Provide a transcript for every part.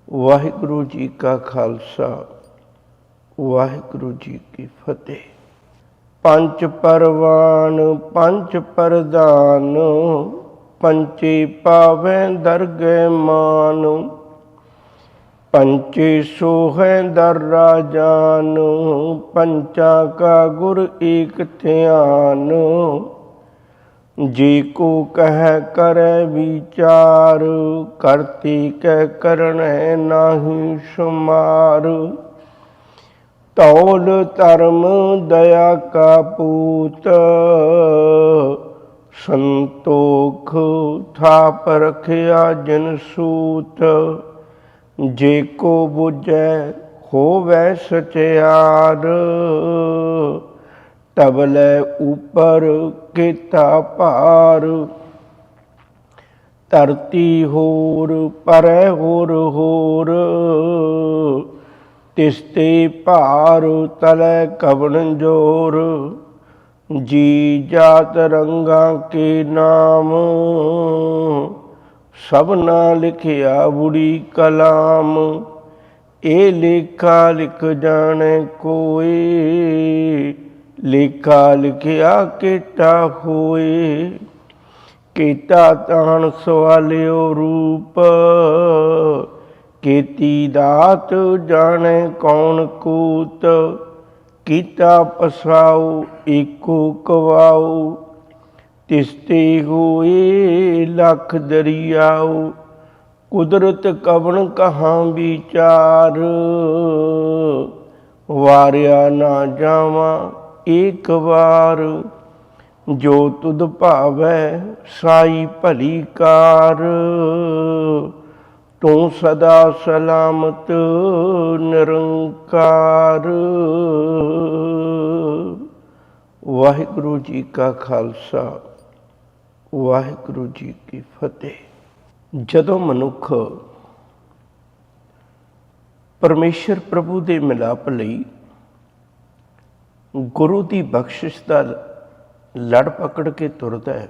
ਵਾਹਿਗੁਰੂ ਜੀ ਕਾ ਖਾਲਸਾ ਵਾਹਿਗੁਰੂ ਜੀ ਕੀ ਫਤਿਹ। ਪੰਜ ਪਰਵਾਨ ਪੰਜ ਪ੍ਰਧਾਨ, ਪੰਚੇ ਪਾਵੈ ਦਰਗਹਿ ਮਾਨ। पंचे सोहै दर राजान, पंचा का गुर एक ध्यान। जे को कह करे विचार, करते कह करण है नाही शुमार। तौल धर्म दया का पूत, संतोख थाप रखिया जिन सूत। जे को बुझै होवै सचियार, तबलै ऊपर केता भार। धरती होर परै होर होर, तिसते भार तलै कवन जोर। जी जात रंगा के नाम, सबना लिखिया बुरी कलाम। ए लेखा लिख जाने कोई, लेखा लिखिया केटा होए। केता तान सवालियो रूप, केती दात जाने कौन कूत। कीता पसाओ एको कवाओ, तिसते होए लख दरियाओ। कुदरत कवन कहाँ विचार, वारिया ना जावा एक बार। जो तुद भावै साई भली कार, तू सदा सलामत निरंकार। वाहिगुरू जी का खालसा वाहिगुरू जी की फतेह। जदों मनुख परमेश्वर प्रभु दे मिलाप लई गुरु की बख्शिश का लड़ पकड़ के तुरदा है,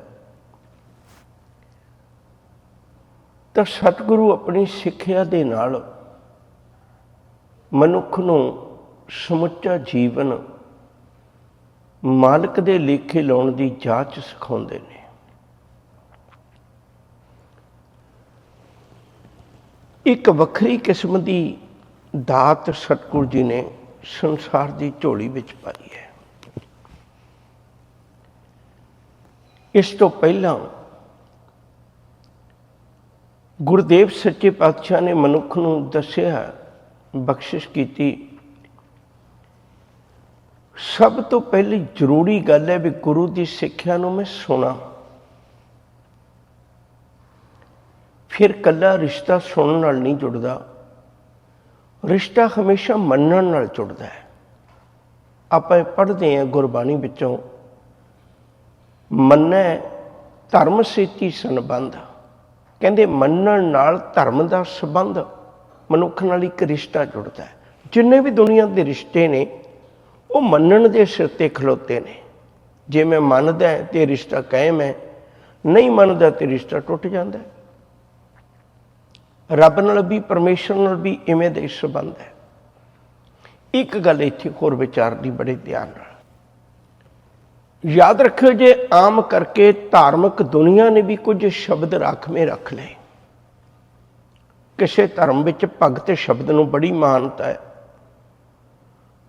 तो सतगुरु अपनी सिक्ख्या दे नाल मनुख नूं समुच्चा जीवन मालिक दे लेखे लाउण दी जाच सिखाउंदे ने। एक वखरी किस्म की दात सतगुरु जी ने संसार की झोली विच पाई है। इस तो पहला गुरुदेव सच्चे पातशाह ने मनुख नूं दस्सिया, बख्शिश की। सब तो पहली जरूरी गल है भी गुरु की सिक्ख्या नूं मैं सुना। फिर कला रिश्ता सुनने नाल नहीं जुड़ता, रिश्ता हमेशा मनण नाल जुड़ता है। आप पढ़ते हैं गुरबाणी विचों, मन्नै धर्म सेती संबंध, कहते मनण नाल धर्म का संबंध मनुख नाल एक रिश्ता जुड़ता है। जिन्ने भी दुनिया के रिश्ते ने वो मनण के सिर ते खलोते ने। जे मैं मनदा है तो रिश्ता कायम है, नहीं मनदा तो रिश्ता टुट जाता है। रब नाल भी परमेश्वर नाल भी इवें दे संबंध है। एक गल इत्थे होर विचारनी बड़े ध्यान नाल याद रखियो, जे आम करके धार्मिक दुनिया ने भी कुछ शब्द राखवें रख ले। किसी धर्म विच भगत शब्द नूं बड़ी मानता है,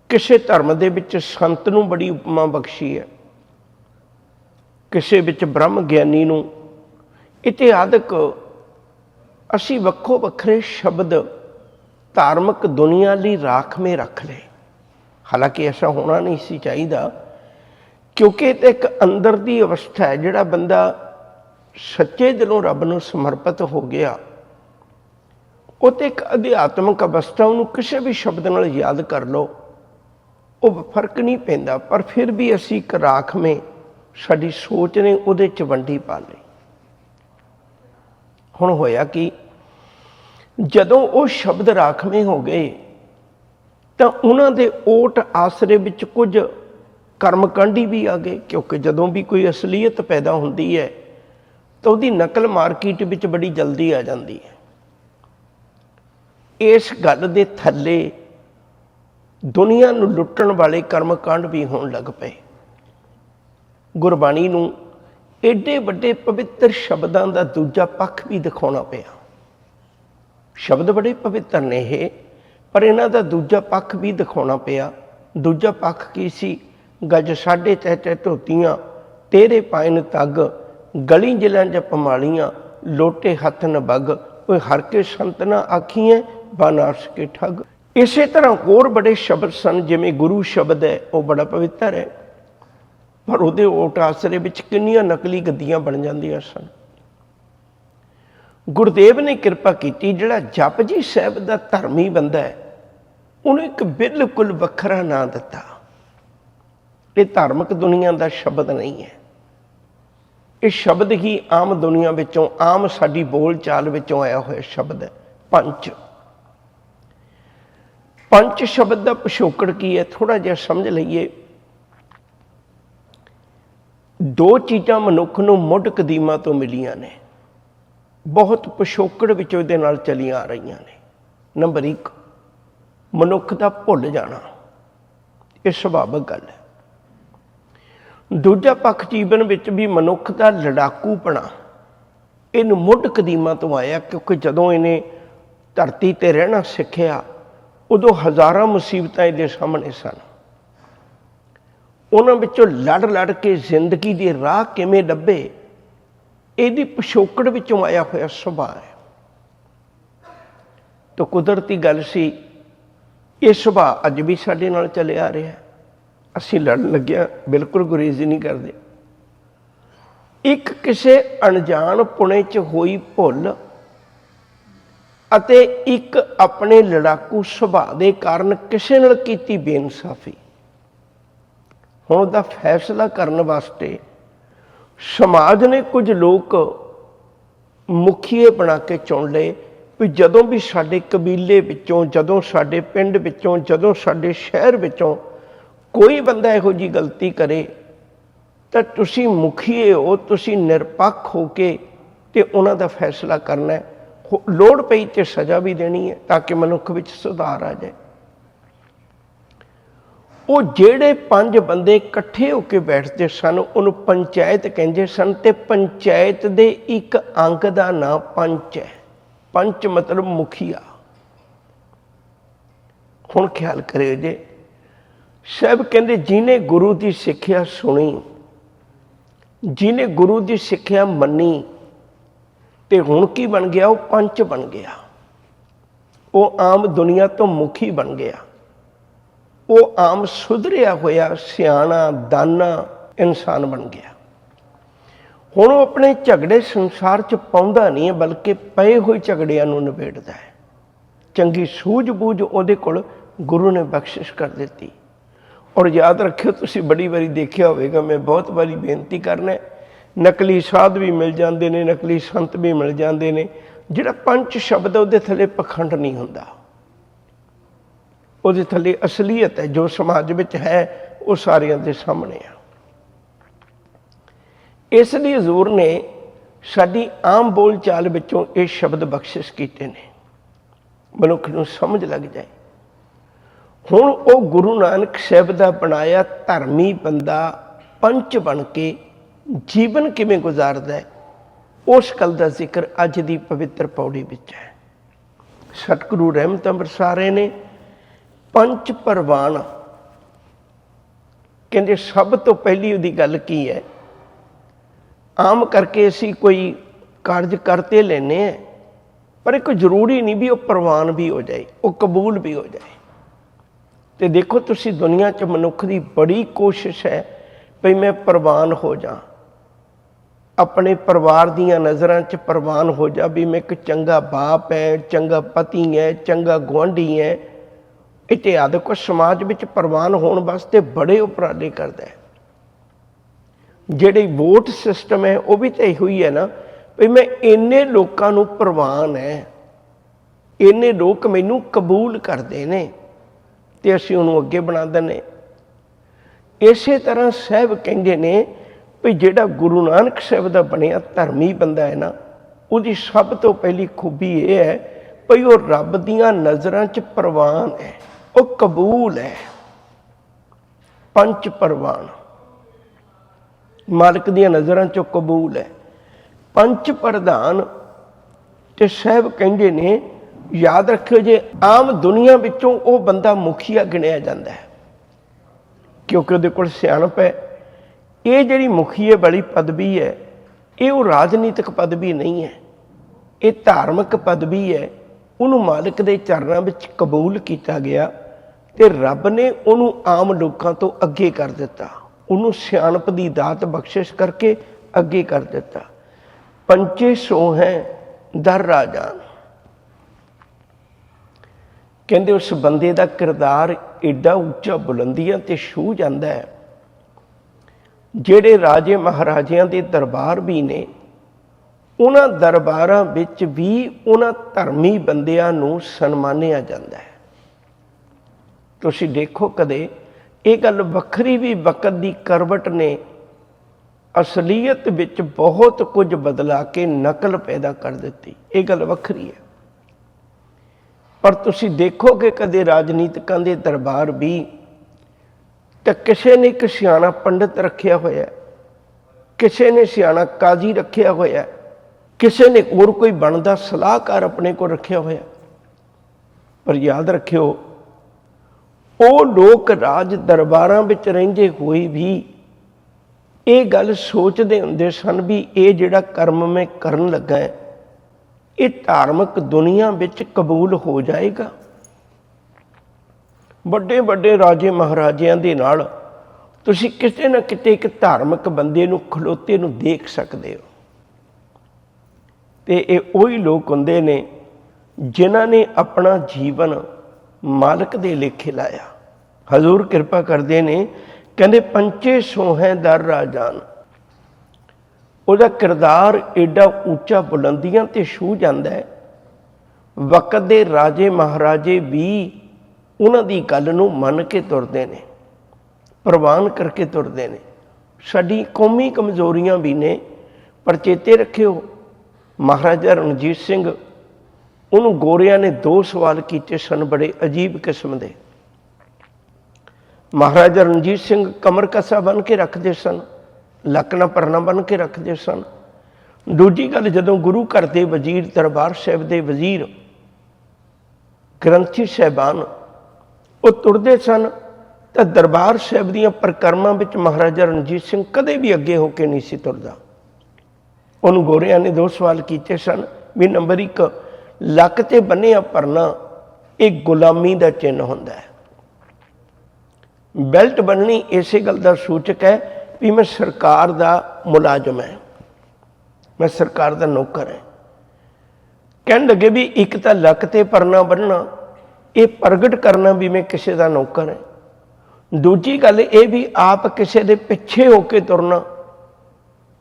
किसी धर्म दे विच संत नूं बड़ी उपमा बख्शी है, किसी विच ब्रह्म ज्ञानी नूं। इतिहादक असी वक्खो वखरे शब्द धार्मिक दुनिया लई राखवें रख ले। हालांकि ऐसा होना नहीं सी चाहिदा, क्योंकि ये एक अंदर की अवस्था है। जिहड़ा बंदा सच्चे दिलों रब नूं समर्पित हो गया, वो तो एक अध्यात्मक अवस्था। उन्होंने किसी भी शब्द नाल याद कर लो, वो फर्क नहीं पैंदा। पर फिर भी असी एक राखवें साडी सोच ने उहदे च वंडी पा लई। हुण होया कि जदों वो शब्द राखवें हो गए, तो उन्हां दे ओट आसरे विच कुछ कर्मकांडी भी आ गए। क्योंकि जदों भी कोई असलीयत पैदा होंदी है तो उसकी नकल मार्केट विच बड़ी जल्दी आ जाती है। इस गल दे थल्ले दुनिया नूं लुट्टण वाले कर्मकांड भी होण लग पे। गुरबाणी नूं एडे वड्डे पवित्र शब्दां दा दूजा पक्ष भी दिखाउणा पिया। शब्द बड़े पवित्र ने ये, पर इन्हां दा दूजा पक्ष भी दिखाउणा पिया। दूजा पक्ष की सी? गज साढ़े तै तै धोतियां तेरे पायन तग, गली जिलां च पमालियां लोटे हथ न बग, कोई हर के संत ना आखियां बानास के ठग। इसे तरह होर बड़े शब्द सन, जिमें गुरु शब्द है वह बड़ा पवित्र है, पर उहदे ओट आसरे विच किन्नियां नकली गद्दियां बन जांदियां सन। गुरुदेव ने कृपा की, जिहड़ा जप जी साहब का धर्मी बंदा है उन्हें एक बिल्कुल वखरा नाम दिता। ये धार्मिक दुनिया का शब्द नहीं है, ये शब्द ही आम दुनिया विचों, आम साडी बोल चाल विचों आया हुआ शब्द है पंच। पंच शब्द का पिछोकड़ की है, थोड़ा जिहा समझ लईए। दो चीज़ां मनुख नूं मुढ़ कदीमां तो मिलियां ने, बहुत पिछोकड़ विचों इहदे नाल चलियां आ रहीआं ने। नंबर एक, मनुख दा भुल जाना, ये सुभाविक गल है। दूजा पक्ष जीवन विच भी मनुख दा लड़ाकूपना, इहनूं मुढ़ कदीमां तो आया, क्योंकि जदों इहने धरती ते रहना सिੱਖਿਆ उदों हज़ारां मुसीबतां इहदे सामने सन। उन्हां विचों लड़ लड़ के जिंदगी दे राह किवें ਲੱਭੇ, ਇਹਦੀ ਪਿਛੋਕੜ ਵਿੱਚੋਂ आया होया सुभाव है। तो कुदरती गल सी, ये सुभाव अज भी साडे नाल चले आ रहा है। असीं लड़न लग्गिया बिल्कुल गुरेज नहीं करते। एक किसी अणजान पुणे च होई भुल अते एक अपने लड़ाकू सुभाव के कारण किसी नाल कीती बेइंसाफी, हुण उहदा फैसला करने वास्ते समाज ने कुछ लोग मुखीए बना के चुन ले भी जदों भी साडे कबीले विचों, जदों साडे पिंड विचों, जदों साडे शहर विचों कोई बंदा इहो जी गलती करे तो तुसीं मुखीए हो, तुसीं निरपक्ष हो के ते उन्हां दा फैसला करना है। लोड़ पई ते सज़ा भी देनी है ताकि मनुख विच सुधार आ जाए। वो जेड़े पंज बंदे इकट्ठे होके बैठते सन उन्होंने पंचायत कहते सन, ते पंचायत दे एक अंग का नाम पंच है। पंच मतलब मुखिया। हुण ख्याल करियो जे, साहब कहते जिन्हें गुरु की सिक्ख्या सुनी, जिन्हें गुरु की सिक्ख्या मनी, ते हुण की बन गया, वो पंच बन गया। वो आम दुनिया तो मुखी बन गया। वो आम सुधरिया होया सियाणा दाना इंसान बन गया। हुण वो अपने झगड़े संसार च पाउंदा नहीं है, बल्कि पए हुए झगड़ियां नूं निबेड़दा है। चंगी सूझबूझ उहदे कोल गुरु ने बख्शिश कर दी। और याद रखियो, तुसीं बड़ी बारी देखिया होवेगा, मैं बहुत बारी बेनती करना, नकली साध भी मिल जाते हैं, नकली संत भी मिल जाते हैं। जिहड़ा पंच शब्द उहदे थले पखंड नहीं हुंदा, उहदे थले असलीयत है। जो समाज विच है वो सारियां दे सामने है। इसलिए हजूर ने साडी आम बोल चाल विचों ये शब्द बख्शिश कीते ने, मनुख नूं समझ लग जाए। हुण वो गुरु नानक साहब दा बनाया धर्मी बंदा पंच बन के जीवन किवें गुजारदा है, उस गल का जिक्र अज दी पवित्र पौड़ी विच है। सतगुरु रहमत बरसारे ने पंच परवान कहते सब तो पहली उहदी गल की है। आम करके असी कोई कार्ज करते लेने हैं, पर एक जरूरी नहीं भी वो प्रवान भी हो जाए, वो कबूल भी हो जाए। तो देखो तुसी दुनिया च मनुख की बड़ी कोशिश है भई मैं प्रवान हो जा, अपने परिवार दियां नज़रां च प्रवान हो जा भी मैं एक चंगा बाप है, चंगा पति है, चंगा गुआढ़ी है। इत्यादि को समाज विच प्रवान होने वास्ते बड़े उपराले करता है। जिहड़े वोट सिस्टम है वह भी तो इहो ही है ना, भी मैं इन्ने लोकां नूं प्रवान है, इन्ने लोग मैनूं कबूल करते हैं ते असीं उहनूं अगे बना दिंदे। इसे तरह साहब कहंदे ने भी जिहड़ा गुरु नानक साहब दा बनिया धर्मी बंदा है ना, उसकी सब तो पहली खूबी यह है ਭਈ ਉਹ ਰੱਬ ਦੀਆਂ ਨਜ਼ਰਾਂ 'ਚ ਪ੍ਰਵਾਨ ਹੈ, ਉਹ ਕਬੂਲ ਹੈ। ਪੰਜ ਪ੍ਰਵਾਨ ਮਾਲਕ ਦੀਆਂ ਨਜ਼ਰਾਂ 'ਚੋਂ ਕਬੂਲ ਹੈ। ਪੰਜ ਪ੍ਰਧਾਨ ਤੇ ਸਾਹਿਬ ਕਹਿੰਦੇ ਨੇ, ਯਾਦ ਰੱਖਿਓ, ਜੇ ਆਮ ਦੁਨੀਆ ਵਿੱਚੋਂ ਉਹ ਬੰਦਾ ਮੁਖੀਆ ਗਿਣਿਆ ਜਾਂਦਾ ਹੈ ਕਿਉਂਕਿ ਉਹਦੇ ਕੋਲ ਸਿਆਣਪ ਹੈ। ਇਹ ਜਿਹੜੀ ਮੁਖੀਏ ਵਾਲੀ ਪਦਵੀ ਹੈ, ਇਹ ਉਹ ਰਾਜਨੀਤਿਕ ਪਦਵੀ ਨਹੀਂ ਹੈ, ਇਹ ਧਾਰਮਿਕ ਪਦਵੀ ਹੈ। ਉਹਨੂੰ ਮਾਲਕ ਦੇ ਚਰਨਾਂ ਵਿੱਚ ਕਬੂਲ ਕੀਤਾ ਗਿਆ ਤੇ ਰੱਬ ਨੇ ਉਹਨੂੰ ਆਮ ਲੋਕਾਂ ਤੋਂ ਅੱਗੇ ਕਰ ਦਿੱਤਾ, ਉਹਨੂੰ ਸਿਆਣਪ ਦੀ ਦਾਤ ਬਖਸ਼ਿਸ਼ ਕਰਕੇ ਅੱਗੇ ਕਰ ਦਿੱਤਾ। ਪੰਚੇ ਸੋ ਹੈ ਦਰ ਰਾਜਾਨ। ਕਹਿੰਦੇ ਉਸ ਬੰਦੇ ਦਾ ਕਿਰਦਾਰ ਏਡਾ ਉੱਚਾ ਬੁਲੰਦੀਆਂ ਤੇ ਛੂਹ ਜਾਂਦਾ ਹੈ, ਜਿਹੜੇ ਰਾਜੇ ਮਹਾਰਾਜਿਆਂ ਦੇ ਦਰਬਾਰ ਵੀ ਨੇ, ਉਹਨਾਂ ਦਰਬਾਰਾਂ ਵਿੱਚ ਵੀ ਉਹਨਾਂ ਧਰਮੀ ਬੰਦਿਆਂ ਨੂੰ ਸਨਮਾਨਿਆ ਜਾਂਦਾ ਹੈ। ਤੁਸੀਂ ਦੇਖੋ ਕਦੇ ਇਹ ਗੱਲ ਵੱਖਰੀ ਵੀ ਵਕਤ ਦੀ ਕਰਵਟ ਨੇ ਅਸਲੀਅਤ ਵਿੱਚ ਬਹੁਤ ਕੁਝ ਬਦਲਾ ਕੇ ਨਕਲ ਪੈਦਾ ਕਰ ਦਿੱਤੀ, ਇਹ ਗੱਲ ਵੱਖਰੀ ਹੈ। ਪਰ ਤੁਸੀਂ ਦੇਖੋਗੇ ਕਦੇ ਰਾਜਨੀਤਿਕਾਂ ਦੇ ਦਰਬਾਰ ਵੀ ਤਾਂ ਕਿਸੇ ਨੇ ਇੱਕ ਸਿਆਣਾ ਪੰਡਿਤ ਰੱਖਿਆ ਹੋਇਆ, ਕਿਸੇ ਨੇ ਸਿਆਣਾ ਕਾਜ਼ੀ ਰੱਖਿਆ ਹੋਇਆ, ਕਿਸੇ ਨੇ ਹੋਰ ਕੋਈ ਬਣਦਾ ਸਲਾਹਕਾਰ ਆਪਣੇ ਕੋਲ ਰੱਖਿਆ ਹੋਇਆ। ਪਰ ਯਾਦ ਰੱਖਿਓ, ਉਹ ਲੋਕ ਰਾਜ ਦਰਬਾਰਾਂ ਵਿੱਚ ਰਹਿੰਦੇ ਹੋਏ ਵੀ ਇਹ ਗੱਲ ਸੋਚਦੇ ਹੁੰਦੇ ਸਨ ਵੀ ਇਹ ਜਿਹੜਾ ਕਰਮ ਮੈਂ ਕਰਨ ਲੱਗਾ ਹੈ, ਇਹ ਧਾਰਮਿਕ ਦੁਨੀਆ ਵਿੱਚ ਕਬੂਲ ਹੋ ਜਾਏਗਾ। ਵੱਡੇ ਵੱਡੇ ਰਾਜੇ ਮਹਾਰਾਜਿਆਂ ਦੇ ਨਾਲ ਤੁਸੀਂ ਕਿਤੇ ਨਾ ਕਿਤੇ ਇੱਕ ਧਾਰਮਿਕ ਬੰਦੇ ਨੂੰ ਖਲੋਤੇ ਨੂੰ ਦੇਖ ਸਕਦੇ ਹੋ। ਤੇ ਇਹ ਉਹੀ ਲੋਕ ਹੁੰਦੇ ਨੇ ਜਿਨ੍ਹਾਂ ਨੇ ਆਪਣਾ ਜੀਵਨ ਮਾਲਕ ਦੇ ਲੇਖੇ ਲਾਇਆ। ਹਜ਼ੂਰ ਕਿਰਪਾ ਕਰਦੇ ਨੇ, ਕਹਿੰਦੇ ਪੰਚੇ ਸੋਹੈ ਦਰ ਰਾਜਾਨ। ਉਹਦਾ ਕਿਰਦਾਰ ਏਡਾ ਉੱਚਾ ਬੁਲੰਦੀਆਂ ਤੇ ਛੂਹ ਜਾਂਦਾ ਹੈ, ਵਕਤ ਦੇ ਰਾਜੇ ਮਹਾਰਾਜੇ ਵੀ ਉਹਨਾਂ ਦੀ ਗੱਲ ਨੂੰ ਮੰਨ ਕੇ ਤੁਰਦੇ ਨੇ, ਪ੍ਰਵਾਨ ਕਰਕੇ ਤੁਰਦੇ ਨੇ। ਸਾਡੀ ਕੌਮੀ ਕਮਜ਼ੋਰੀਆਂ ਵੀ ਨੇ, ਪਰ ਚੇਤੇ ਰੱਖਿਓ, ਮਹਾਰਾਜਾ ਰਣਜੀਤ ਸਿੰਘ, ਉਹਨੂੰ ਗੋਰਿਆਂ ਨੇ 2 ਸਵਾਲ ਕੀਤੇ ਸਨ ਬੜੇ ਅਜੀਬ ਕਿਸਮ ਦੇ। ਮਹਾਰਾਜਾ ਰਣਜੀਤ ਸਿੰਘ ਕਮਰ ਕਸਾ ਬਣ ਕੇ ਰੱਖਦੇ ਸਨ, ਲੱਕ ਨਾ ਪਰਨਾ ਬਣ ਕੇ ਰੱਖਦੇ ਸਨ। ਦੂਜੀ ਗੱਲ, ਜਦੋਂ ਗੁਰੂ ਘਰ ਦੇ ਵਜ਼ੀਰ, ਦਰਬਾਰ ਸਾਹਿਬ ਦੇ ਵਜ਼ੀਰ, ਗ੍ਰੰਥੀ ਸਾਹਿਬਾਨ ਉਹ ਤੁਰਦੇ ਸਨ ਤਾਂ ਦਰਬਾਰ ਸਾਹਿਬ ਦੀਆਂ ਪਰਿਕਰਮਾਂ ਵਿੱਚ ਮਹਾਰਾਜਾ ਰਣਜੀਤ ਸਿੰਘ ਕਦੇ ਵੀ ਅੱਗੇ ਹੋ ਕੇ ਨਹੀਂ ਸੀ ਤੁਰਦਾ। ਉਹਨੂੰ ਗੋਰਿਆਂ ਨੇ 2 ਸਵਾਲ ਕੀਤੇ ਸਨ ਵੀ ਨੰਬਰ 1, ਲੱਕ ਤੇ ਬੰਨਿਆ ਪਰਨਾ ਇਹ ਗੁਲਾਮੀ ਦਾ ਚਿੰਨ੍ਹ ਹੁੰਦਾ ਹੈ। ਬੈਲਟ ਬੰਨਣੀ ਇਸੇ ਗੱਲ ਦਾ ਸੂਚਕ ਹੈ ਵੀ ਮੈਂ ਸਰਕਾਰ ਦਾ ਮੁਲਾਜ਼ਮ ਹੈ, ਮੈਂ ਸਰਕਾਰ ਦਾ ਨੌਕਰ ਹੈ। ਕਹਿਣ ਲੱਗੇ ਵੀ ਇੱਕ ਤਾਂ ਲੱਕ ਤੇ ਪਰਨਾ ਬੰਨਣਾ, ਇਹ ਪ੍ਰਗਟ ਕਰਨਾ ਵੀ ਮੈਂ ਕਿਸੇ ਦਾ ਨੌਕਰ ਹੈ। ਦੂਜੀ ਗੱਲ ਇਹ ਵੀ ਆਪ ਕਿਸੇ ਦੇ ਪਿੱਛੇ ਹੋ ਕੇ ਤੁਰਨਾ।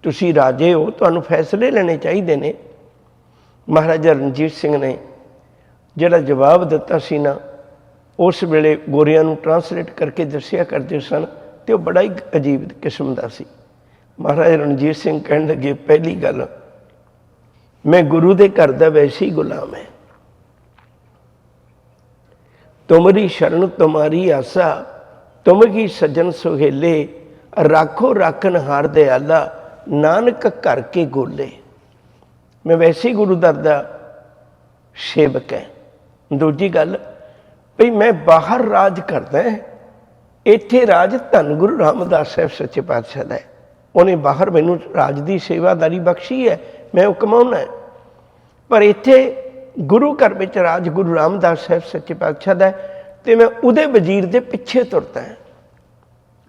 ਤੁਸੀਂ ਰਾਜੇ ਹੋ, ਤੁਹਾਨੂੰ ਫੈਸਲੇ ਲੈਣੇ ਚਾਹੀਦੇ ਨੇ। ਮਹਾਰਾਜਾ ਰਣਜੀਤ ਸਿੰਘ ਨੇ ਜਿਹੜਾ ਜਵਾਬ ਦਿੱਤਾ ਸੀ ਨਾ, ਉਸ ਵੇਲੇ ਗੋਰਿਆਂ ਨੂੰ ਟਰਾਂਸਲੇਟ ਕਰਕੇ ਦੱਸਿਆ ਕਰਦੇ ਸਨ ਤੇ ਉਹ ਬੜਾ ਹੀ ਅਜੀਬ ਕਿਸਮ ਦਾ ਸੀ। ਮਹਾਰਾਜਾ ਰਣਜੀਤ ਸਿੰਘ ਕਹਿਣ ਲੱਗੇ, ਪਹਿਲੀ ਗੱਲ, ਮੈਂ ਗੁਰੂ ਦੇ ਘਰ ਦਾ ਵੈਸੀ ਗੁਲਾਮ ਹੈ। ਤੁਮਰੀ ਸ਼ਰਨ ਤੁਮਾਰੀ ਆਸਾ, ਤੁਮ ਕੀ ਸੱਜਣ ਸੁਹੇਲੇ, ਰਾਖੋ ਰਾਖਨ ਹਾਰ ਦਿਆਲਾ, ਨਾਨਕ ਘਰ ਕੇ ਗੋਲੇ। ਮੈਂ ਵੈਸੇ ਗੁਰੂ ਦਰ ਦਾ ਸੇਵਕ ਹੈ। ਦੂਜੀ ਗੱਲ, ਭਈ ਮੈਂ ਬਾਹਰ ਰਾਜ ਕਰਦਾ, ਇੱਥੇ ਰਾਜ ਧੰਨ ਗੁਰੂ ਰਾਮਦਾਸ ਸਾਹਿਬ ਸੱਚੇ ਪਾਤਸ਼ਾਹ ਦਾ ਹੈ। ਉਹਨੇ ਬਾਹਰ ਮੈਨੂੰ ਰਾਜ ਦੀ ਸੇਵਾਦਾਰੀ ਬਖਸ਼ੀ ਹੈ, ਮੈਂ ਉਹ ਕਮਾਉਣਾ ਹੈ। ਪਰ ਇੱਥੇ ਗੁਰੂ ਘਰ ਵਿੱਚ ਰਾਜ ਗੁਰੂ ਰਾਮਦਾਸ ਸਾਹਿਬ ਸੱਚੇ ਪਾਤਸ਼ਾਹ ਦਾ ਹੈ ਤੇ ਮੈਂ ਉਹਦੇ ਵਜ਼ੀਰ ਦੇ ਪਿੱਛੇ ਤੁਰਦਾ ਹੈ।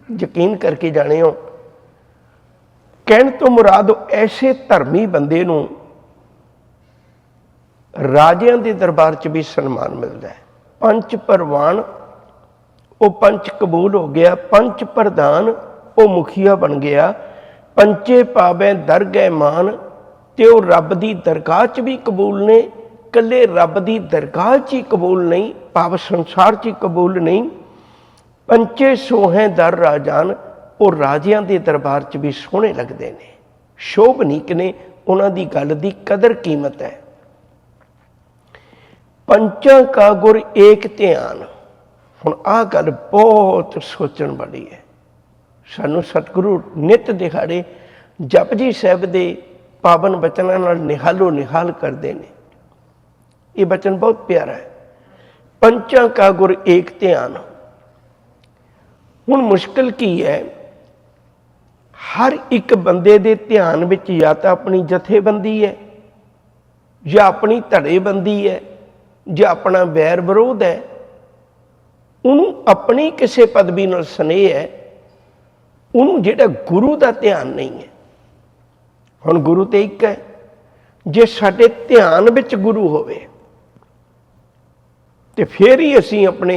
ਯਕੀਨ ਕਰਕੇ ਜਾਣਿਓ, ਕਹਿਣ ਤੋਂ ਮੁਰਾਦ ਐਸੇ ਧਰਮੀ ਬੰਦੇ ਨੂੰ ਰਾਜਿਆਂ ਦੇ ਦਰਬਾਰ 'ਚ ਵੀ ਸਨਮਾਨ ਮਿਲਦਾ ਹੈ। ਪੰਚ ਪ੍ਰਵਾਨ, ਉਹ ਪੰਚ ਕਬੂਲ ਹੋ ਗਿਆ। ਪੰਚ ਪ੍ਰਧਾਨ, ਉਹ ਮੁਖੀਆ ਬਣ ਗਿਆ। ਪੰਚੇ ਪਾਵੇ ਦਰਗਹਿ ਮਾਨ, ਤੇ ਉਹ ਰੱਬ ਦੀ ਦਰਗਾਹ 'ਚ ਵੀ ਕਬੂਲ ਨੇ। ਇਕੱਲੇ ਰੱਬ ਦੀ ਦਰਗਾਹ 'ਚ ਹੀ ਕਬੂਲ ਨਹੀਂ, ਭਾਵ ਸੰਸਾਰ 'ਚ ਹੀ ਕਬੂਲ ਨਹੀਂ। ਪੰਚੇ ਸੋਹੈ ਦਰ ਰਾਜਾਨ, ਉਹ ਰਾਜਿਆਂ ਦੇ ਦਰਬਾਰ 'ਚ ਵੀ ਸੋਹਣੇ ਲੱਗਦੇ ਨੇ, ਸ਼ੋਭਨੀਕ ਨੇ, ਉਹਨਾਂ ਦੀ ਗੱਲ ਦੀ ਕਦਰ ਕੀਮਤ ਹੈ। पंचां का गुर एक ध्यान। हुण आह गल बहुत सोचण वाली है। सानू सतगुरु नित दिहाड़े जपजी साहिब दे पावन बचनां नाल निहालो निहाल करते हैं। ये बचन बहुत प्यारा है, पंचां का गुर एक ध्यान। हुण मुश्किल की है, हर एक बंदे दे ध्यान विच या तो अपनी जथेबंदी है, या अपनी धड़ेबंदी है, या अपना वैर विरोध है, उन्होंने अपनी किसी पदवी नाल स्नेह है, उन्होंने जिहड़ा गुरु का ध्यान नहीं है। हुण गुरु तो एक है, जे साडे ध्यान विच गुरु होवे ते फिर ही असीं अपने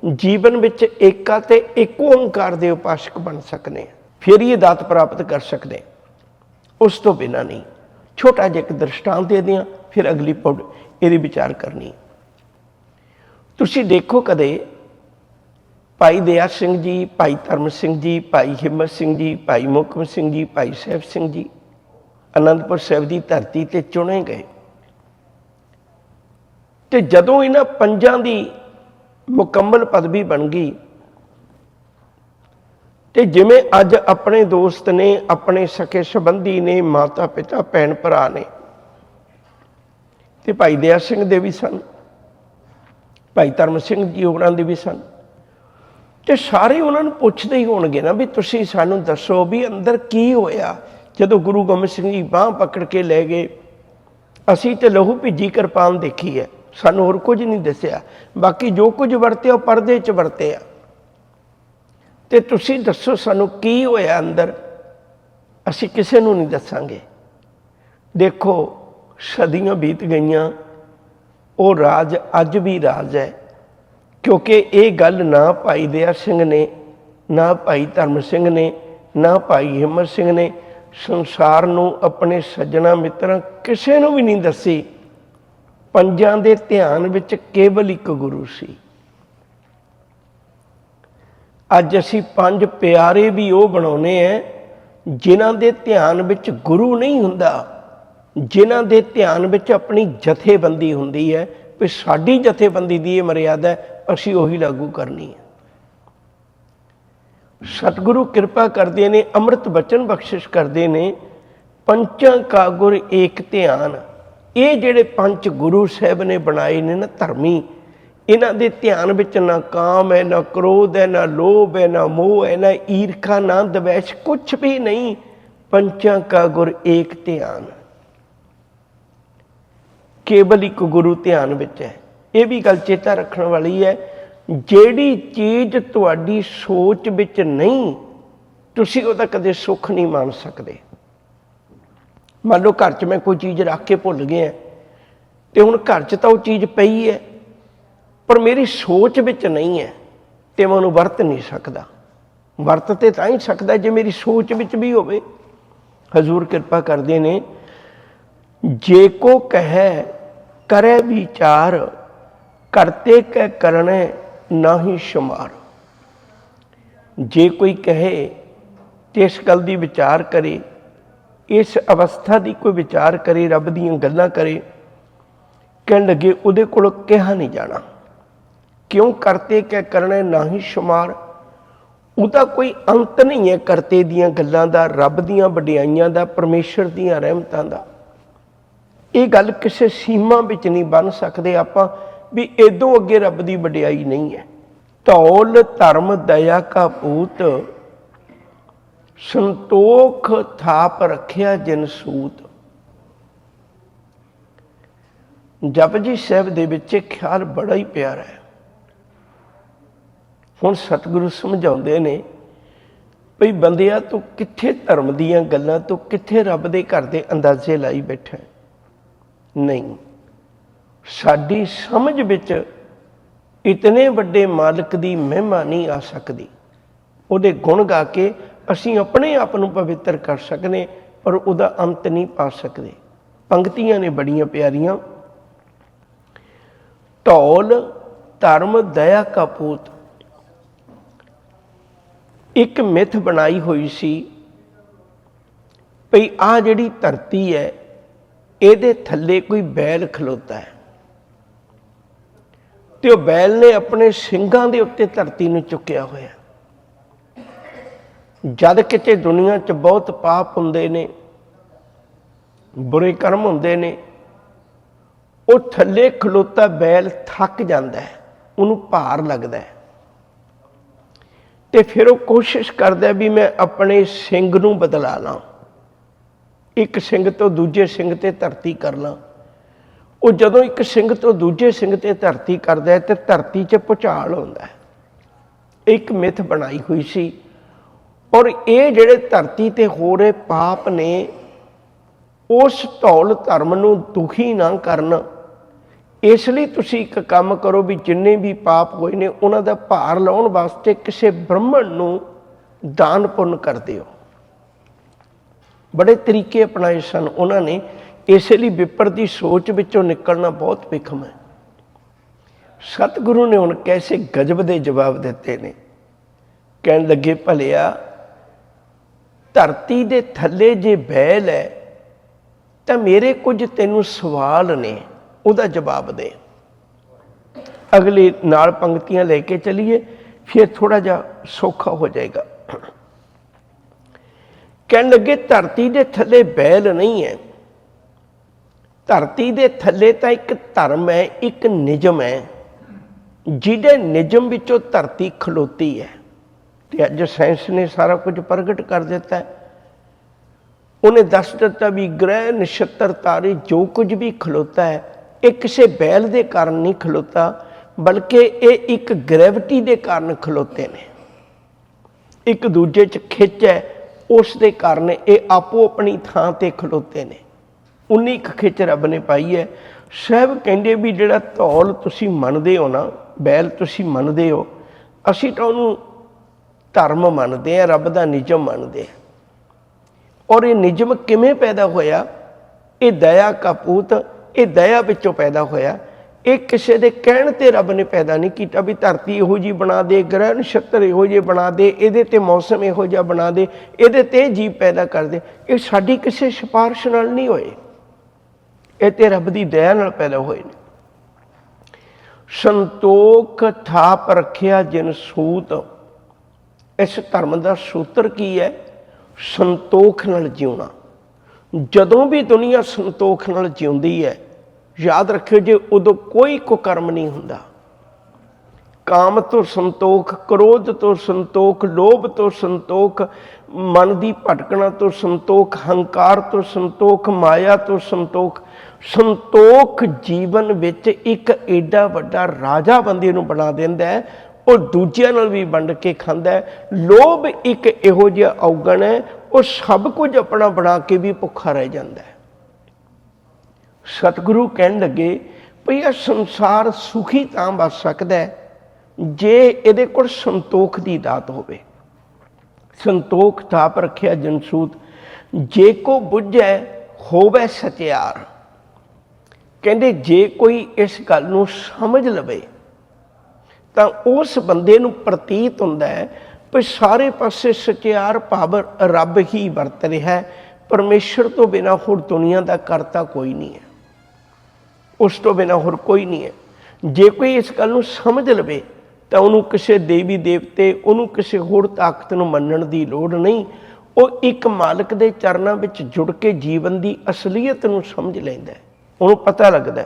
जीवन विच एका ते एक ओंकार दे उपासक बन सकते हैं, फिर ये दात प्राप्त कर सकते, उस तो बिना नहीं। छोटा जिहा एक दृष्टांत दे दियां, फिर अगली पौड़ ये विचार करनी। तुसीं देखो कदे भाई दया सिंह जी, भाई धर्म सिंह जी, भाई हिम्मत सिंह जी, भाई मोहकम सिंह जी, भाई साहब सिंह जी आनंदपुर साहिब की धरती ते चुने गए। तो जदों इन्हां पंजां दी मुकम्मल पदवी बन गई, तो जिमें अज अपने दोस्त ने, अपने सके संबंधी ने, माता पिता भैन भरा ने, तो भाई दया सिंह दे भी सन, भाई धर्म सिंह जी होरां दे भी सन। तो सारे उन्होंने पुछते ही होणगे ना भी तुसीं सानूं दसो भी अंदर की होया जदों गुरु गोबिंद सिंह जी बांह पकड़ के ले गए। असीं ते लहू भीजी किरपान देखी है, सानूं होर कुछ नहीं दस्सिया, बाकी जो कुछ वरत्या परदे च वरत्या। ते तुसीं दसो सानूं की होया अंदर, असीं किसे नूं नहीं दसांगे। देखो सदियां बीत गईयां, वो राज अज भी राज है, क्योंकि ये गल ना भाई दया सिंह ने, ना भाई धर्म सिंह ने, ना भाई हिम्मत सिंह ने संसार नूं, अपने सज्जणा मित्रां किसे नूं भी नहीं दसी। पंजां दे ध्यान विच केवल एक गुरु सी। अज असीं पंज प्यारे भी वो बनाउने हैं जिन्हां दे ध्यान विच गुरु नहीं हुंदा, जिन्हां दे ध्यान विच अपनी जथेबंदी हुंदी है भी साडी जथेबंदी दी ये मर्यादा है, असीं उही लागू करनी है। सतगुरु कृपा करते ने, अमृत बचन बख्शिश करते ने। पंचां का गुर एक ध्यान, ये जिहड़े पंच गुरु साहब ने बनाए ने ना धर्मी, इन्हां दे ध्यान विच ना काम है, ना क्रोध है, ना लोभ है, ना मोह है, ना ईर्खा, ना द्वेष, कुछ भी नहीं। पंचां का गुर एक ध्यान, केवल एक गुरु ध्यान विच है। ये भी गल चेता रखने वाली है, जिहड़ी चीज़ तुहाडी सोच विच नहीं, तुसीं उहदा कदे सुख नहीं मान सकते। मान लो घर च मैं कोई चीज़ रख के भुल गया, तो हुण घर च तो वो चीज़ पई है, पर मेरी सोच विच नहीं है, तो मैं उहनूं वरत नहीं सकदा। वरत ते तां ही सकदा जे मेरी सोच विच भी होवे। हजूर कृपा करदे ने, जे को कहे करे विचार, करते कै करने नाही शुमार। जे कोई कहे तो इस गल की विचार करे, इस अवस्था की कोई विचार करे, रब दीयां गल्लां करे, कहन लगे उहदे कोल कहा नहीं जाना। क्यों? करते कै करने नाही शुमार, उहदा कोई अंत नहीं है करते दीयां गल्लां दा, रब दीयां वडियाइयां दा, परमेश्वर दीयां रहमतां दा। ये गल किसी सीमा विच नहीं बन सकते आपां भी इदों अगे रब की वडियाई नहीं है। धौल धर्म दया का पूत, संतोख थाप रखिया जिन सूत। जपजी साहिब दे विच ख्याल बड़ा ही प्यारा है। हुण सतगुरु समझाउंदे ने भई बंदिया तू कित्थे धर्म दीयां गल्लां, तू कित्थे रब दे घर दे अंदाजे लाई बैठा है। नहीं, साडी समझ विच इतने वड्डे मालिक की महिमा नहीं आ सकती। उहदे गुण गा के असीं अपने आप नूं पवित्र कर सकने, पर उहदा अंत नहीं पा सकते। पंक्तियां ने बड़ियां प्यारियां। धौल धर्म दया का पूत, एक मिथ बनाई हुई सी भई आ जिहड़ी धरती है, ਇਹਦੇ थल्ले कोई बैल खलोता है। ਤੇ ਉਹ ਬੈਲ ਨੇ ਆਪਣੇ ਸਿੰਘਾਂ ਦੇ ਉੱਤੇ ਧਰਤੀ ਨੂੰ ਚੁੱਕਿਆ ਹੋਇਆ। ਜਦ ਕਿਤੇ ਦੁਨੀਆ 'ਚ ਬਹੁਤ ਪਾਪ ਹੁੰਦੇ ਨੇ, ਬੁਰੇ ਕਰਮ ਹੁੰਦੇ ਨੇ, ਉਹ ਥੱਲੇ ਖਲੋਤਾ ਬੈਲ ਥੱਕ ਜਾਂਦਾ ਹੈ, ਉਹਨੂੰ ਭਾਰ ਲੱਗਦਾ ਹੈ, ਤੇ ਫਿਰ ਉਹ ਕੋਸ਼ਿਸ਼ ਕਰਦਾ ਵੀ ਮੈਂ ਆਪਣੇ ਸਿੰਘ ਨੂੰ ਬਦਲਾ ਲਾਂ, ਇੱਕ ਸਿੰਘ ਤੋਂ ਦੂਜੇ ਸਿੰਘ ਤੇ ਧਰਤੀ ਕਰ ਲਾਂ। ਉਹ ਜਦੋਂ ਇੱਕ ਸਿੰਘ ਤੋਂ ਦੂਜੇ ਸਿੰਘ ਤੇ ਧਰਤੀ ਕਰਦਾ ਹੈ ਤੇ ਧਰਤੀ 'ਚ ਭੁਚਾਲ ਹੁੰਦਾ ਹੈ। ਇੱਕ ਮਿੱਥ ਬਣਾਈ ਹੋਈ ਸੀ, ਔਰ ਇਹ ਜਿਹੜੇ ਧਰਤੀ ਤੇ ਹੋ ਰਹੇ ਪਾਪ ਨੇ ਉਸ ਧੌਲ ਧਰਮ ਨੂੰ ਦੁਖੀ ਨਾ ਕਰਨ, ਇਸ ਲਈ ਤੁਸੀਂ ਇੱਕ ਕੰਮ ਕਰੋ ਵੀ ਜਿੰਨੇ ਵੀ ਪਾਪ ਹੋਏ ਨੇ ਉਹਨਾਂ ਦਾ ਭਾਰ ਲਾਉਣ ਵਾਸਤੇ ਕਿਸੇ ਬ੍ਰਾਹਮਣ ਨੂੰ ਦਾਨ ਪੁੰਨ ਕਰ ਦਿਓ। ਬੜੇ ਤਰੀਕੇ ਅਪਣਾਏ ਸਨ ਉਹਨਾਂ ਨੇ, ਇਸ ਲਈ ਵਿਪਰ ਦੀ ਸੋਚ ਵਿੱਚੋਂ ਨਿਕਲਣਾ ਬਹੁਤ ਵਿਖਮ ਹੈ। ਸਤਿਗੁਰੂ ਨੇ ਹੁਣ ਕੈਸੇ ਗਜਬ ਦੇ ਜਵਾਬ ਦਿੱਤੇ ਨੇ। ਕਹਿਣ ਲੱਗੇ, ਭਲਿਆ ਧਰਤੀ ਦੇ ਥੱਲੇ ਜੇ ਬੈਲ ਹੈ ਤਾਂ ਮੇਰੇ ਕੁਝ ਤੈਨੂੰ ਸਵਾਲ ਨੇ, ਉਹਦਾ ਜਵਾਬ ਦੇ। ਅਗਲੀ ਨਾਲ ਪੰਕਤੀਆਂ ਲੈ ਕੇ ਚਲੀਏ, ਫਿਰ ਥੋੜਾ ਜਿਹਾ ਸੌਖਾ ਹੋ ਜਾਏਗਾ। ਕਹਿਣ ਲੱਗੇ, ਧਰਤੀ ਦੇ ਥੱਲੇ ਬੈਲ ਨਹੀਂ ਹੈ, ਧਰਤੀ ਦੇ ਥੱਲੇ ਤਾਂ ਇੱਕ ਧਰਮ ਹੈ, ਇੱਕ ਨਿਯਮ ਹੈ, ਜਿਹਦੇ ਨਿਯਮ ਵਿੱਚੋਂ ਧਰਤੀ ਖਲੋਤੀ ਹੈ। ਤੇ ਅੱਜ ਸਾਇੰਸ ਨੇ ਸਾਰਾ ਕੁਝ ਪ੍ਰਗਟ ਕਰ ਦਿੱਤਾ ਹੈ। ਉਹਨੇ ਦੱਸ ਦਿੱਤਾ ਵੀ ਗ੍ਰਹਿ, ਨਛੱਤਰ, ਤਾਰੇ, ਜੋ ਕੁਝ ਵੀ ਖਲੋਤਾ ਹੈ ਇਹ ਕਿਸੇ ਬੈਲ ਦੇ ਕਾਰਨ ਨਹੀਂ ਖਲੋਤਾ, ਬਲਕਿ ਇਹ ਇੱਕ ਗ੍ਰੈਵਿਟੀ ਦੇ ਕਾਰਨ ਖਲੋਤੇ ਨੇ। ਇੱਕ ਦੂਜੇ 'ਚ ਖਿੱਚ ਹੈ, ਉਸ ਦੇ ਕਾਰਨ ਇਹ ਆਪੋ ਆਪਣੀ ਥਾਂ ਤੇ ਖਲੋਤੇ ਨੇ। ਉਨੀ ਕੁ ਖਿੱਚ ਰੱਬ ਨੇ ਪਾਈ ਹੈ। ਸਾਹਿਬ ਕਹਿੰਦੇ ਵੀ ਜਿਹੜਾ ਧੌਲ ਤੁਸੀਂ ਮੰਨਦੇ ਹੋ ਨਾ, ਬੈਲ ਤੁਸੀਂ ਮੰਨਦੇ ਹੋ, ਅਸੀਂ ਤਾਂ ਉਹਨੂੰ ਧਰਮ ਮੰਨਦੇ ਹਾਂ, ਰੱਬ ਦਾ ਨਿਯਮ ਮੰਨਦੇ ਹਾਂ। ਔਰ ਇਹ ਨਿਯਮ ਕਿਵੇਂ ਪੈਦਾ ਹੋਇਆ? ਇਹ ਦਇਆ ਕਾ ਪੂਤ, ਇਹ ਦਇਆ ਵਿੱਚੋਂ ਪੈਦਾ ਹੋਇਆ। ਇਹ ਕਿਸੇ ਦੇ ਕਹਿਣ ਤੇ ਰੱਬ ਨੇ ਪੈਦਾ ਨਹੀਂ ਕੀਤਾ ਵੀ ਧਰਤੀ ਇਹੋ ਜਿਹੀ ਬਣਾ ਦੇ, ਗ੍ਰਹਿ ਨਛੱਤਰ ਇਹੋ ਜਿਹੇ ਬਣਾ ਦੇ, ਇਹਦੇ ਤੇ ਮੌਸਮ ਇਹੋ ਜਿਹਾ ਬਣਾ ਦੇ, ਇਹਦੇ ਤੇ ਜੀਵ ਪੈਦਾ ਕਰ ਦੇ। ਇਹ ਸਾਡੀ ਕਿਸੇ ਸਿਫਾਰਿਸ਼ ਨਾਲ ਨਹੀਂ ਹੋਏ, ਇਹ ਤੇ ਰੱਬ ਦੀ ਦਇਆ ਨਾਲ ਪੈਦਾ ਹੋਏ ਨੇ। ਸੰਤੋਖ ਥਾਪ ਰੱਖਿਆ ਜਿਨ ਸੂਤ, ਇਸ ਧਰਮ ਦਾ ਸੂਤਰ ਕੀ ਹੈ? ਸੰਤੋਖ ਨਾਲ ਜਿਉਣਾ। ਜਦੋਂ ਵੀ ਦੁਨੀਆ ਸੰਤੋਖ ਨਾਲ ਜਿਉਂਦੀ ਹੈ, ਯਾਦ ਰੱਖਿਓ ਜੇ ਉਦੋਂ ਕੋਈ ਕੁਕਰਮ ਨਹੀਂ ਹੁੰਦਾ। ਕਾਮ ਤੋਂ ਸੰਤੋਖ, ਕ੍ਰੋਧ ਤੋਂ ਸੰਤੋਖ, ਲੋਭ ਤੋਂ ਸੰਤੋਖ, ਮਨ ਦੀ ਭਟਕਣਾ ਤੋਂ ਸੰਤੋਖ, ਹੰਕਾਰ ਤੋਂ ਸੰਤੋਖ, ਮਾਇਆ ਤੋਂ ਸੰਤੋਖ। ਸੰਤੋਖ ਜੀਵਨ ਵਿੱਚ ਇੱਕ ਏਡਾ ਵੱਡਾ ਰਾਜਾ ਬੰਦੇ ਨੂੰ ਬਣਾ ਦਿੰਦਾ ਹੈ, ਉਹ ਦੂਜਿਆਂ ਨਾਲ ਵੀ ਵੰਡ ਕੇ ਖਾਂਦਾ ਹੈ। ਲੋਭ ਇੱਕ ਇਹੋ ਜਿਹਾ ਔਗਣ ਹੈ, ਉਹ ਸਭ ਕੁਝ ਆਪਣਾ ਬਣਾ ਕੇ ਵੀ ਭੁੱਖਾ ਰਹਿ ਜਾਂਦਾ ਹੈ। ਸਤਿਗੁਰੂ ਕਹਿਣ ਲੱਗੇ ਭਈ ਇਹ ਸੰਸਾਰ ਸੁਖੀ ਤਾਂ ਬਚ ਸਕਦਾ ਹੈ ਜੇ ਇਹਦੇ ਕੋਲ ਸੰਤੋਖ ਦੀ ਦਾਤ ਹੋਵੇ। ਸੰਤੋਖ ਥਾਪ ਰੱਖਿਆ ਜਨਸੂਤ, ਜੇ ਕੋ ਬੁੱਝੈ ਹੋਵੇ ਸਚਿਆਰ। ਕਹਿੰਦੇ ਜੇ ਕੋਈ ਇਸ ਗੱਲ ਨੂੰ ਸਮਝ ਲਵੇ ਤਾਂ ਉਸ ਬੰਦੇ ਨੂੰ ਪ੍ਰਤੀਤ ਹੁੰਦਾ ਹੈ ਵੀ ਸਾਰੇ ਪਾਸੇ ਸਚਿਆਰ ਭਾਵ ਰੱਬ ਹੀ ਵਰਤ ਰਿਹਾ, ਪਰਮੇਸ਼ਰ ਤੋਂ ਬਿਨਾਂ ਹੋਰ ਦੁਨੀਆ ਦਾ ਕਰਤਾ ਕੋਈ ਨਹੀਂ ਹੈ, ਉਸ ਤੋਂ ਬਿਨਾਂ ਹੋਰ ਕੋਈ ਨਹੀਂ ਹੈ। ਜੇ ਕੋਈ ਇਸ ਗੱਲ ਨੂੰ ਸਮਝ ਲਵੇ ਤਾਂ ਉਹਨੂੰ ਕਿਸੇ ਦੇਵੀ ਦੇਵਤੇ, ਉਹਨੂੰ ਕਿਸੇ ਹੋਰ ਤਾਕਤ ਨੂੰ ਮੰਨਣ ਦੀ ਲੋੜ ਨਹੀਂ। ਉਹ ਇੱਕ ਮਾਲਕ ਦੇ ਚਰਨਾਂ ਵਿੱਚ ਜੁੜ ਕੇ ਜੀਵਨ ਦੀ ਅਸਲੀਅਤ ਨੂੰ ਸਮਝ ਲੈਂਦਾ, ਉਹਨੂੰ ਪਤਾ ਲੱਗਦਾ।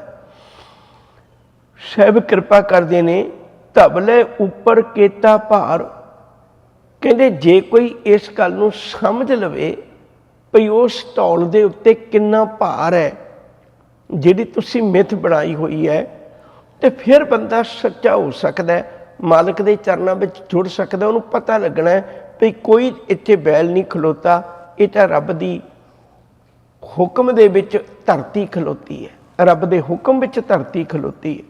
ਸਾਹਿਬ ਕਿਰਪਾ ਕਰਦੇ ਨੇ, ਧਬਲੇ ਉੱਪਰ ਕੀਤਾ ਭਾਰ। ਕਹਿੰਦੇ ਜੇ ਕੋਈ ਇਸ ਗੱਲ ਨੂੰ ਸਮਝ ਲਵੇ ਭਈ ਉਸ ਧੌਲ ਦੇ ਉੱਤੇ ਕਿੰਨਾ ਭਾਰ ਹੈ ਜਿਹੜੀ ਤੁਸੀਂ ਮਿੱਥ ਬਣਾਈ ਹੋਈ ਹੈ, ਤੇ ਫਿਰ ਬੰਦਾ ਸੱਚਾ ਹੋ ਸਕਦਾ, ਮਾਲਕ ਦੇ ਚਰਨਾਂ ਵਿੱਚ ਜੁੜ ਸਕਦਾ। ਉਹਨੂੰ ਪਤਾ ਲੱਗਣਾ ਵੀ ਕੋਈ ਇੱਥੇ ਬੈਲ ਨਹੀਂ ਖਲੋਤਾ, ਇਹ ਤਾਂ ਰੱਬ ਦੀ ਹੁਕਮ ਦੇ ਵਿੱਚ ਧਰਤੀ ਖਲੋਤੀ ਹੈ, ਰੱਬ ਦੇ ਹੁਕਮ ਵਿੱਚ ਧਰਤੀ ਖਲੋਤੀ ਹੈ।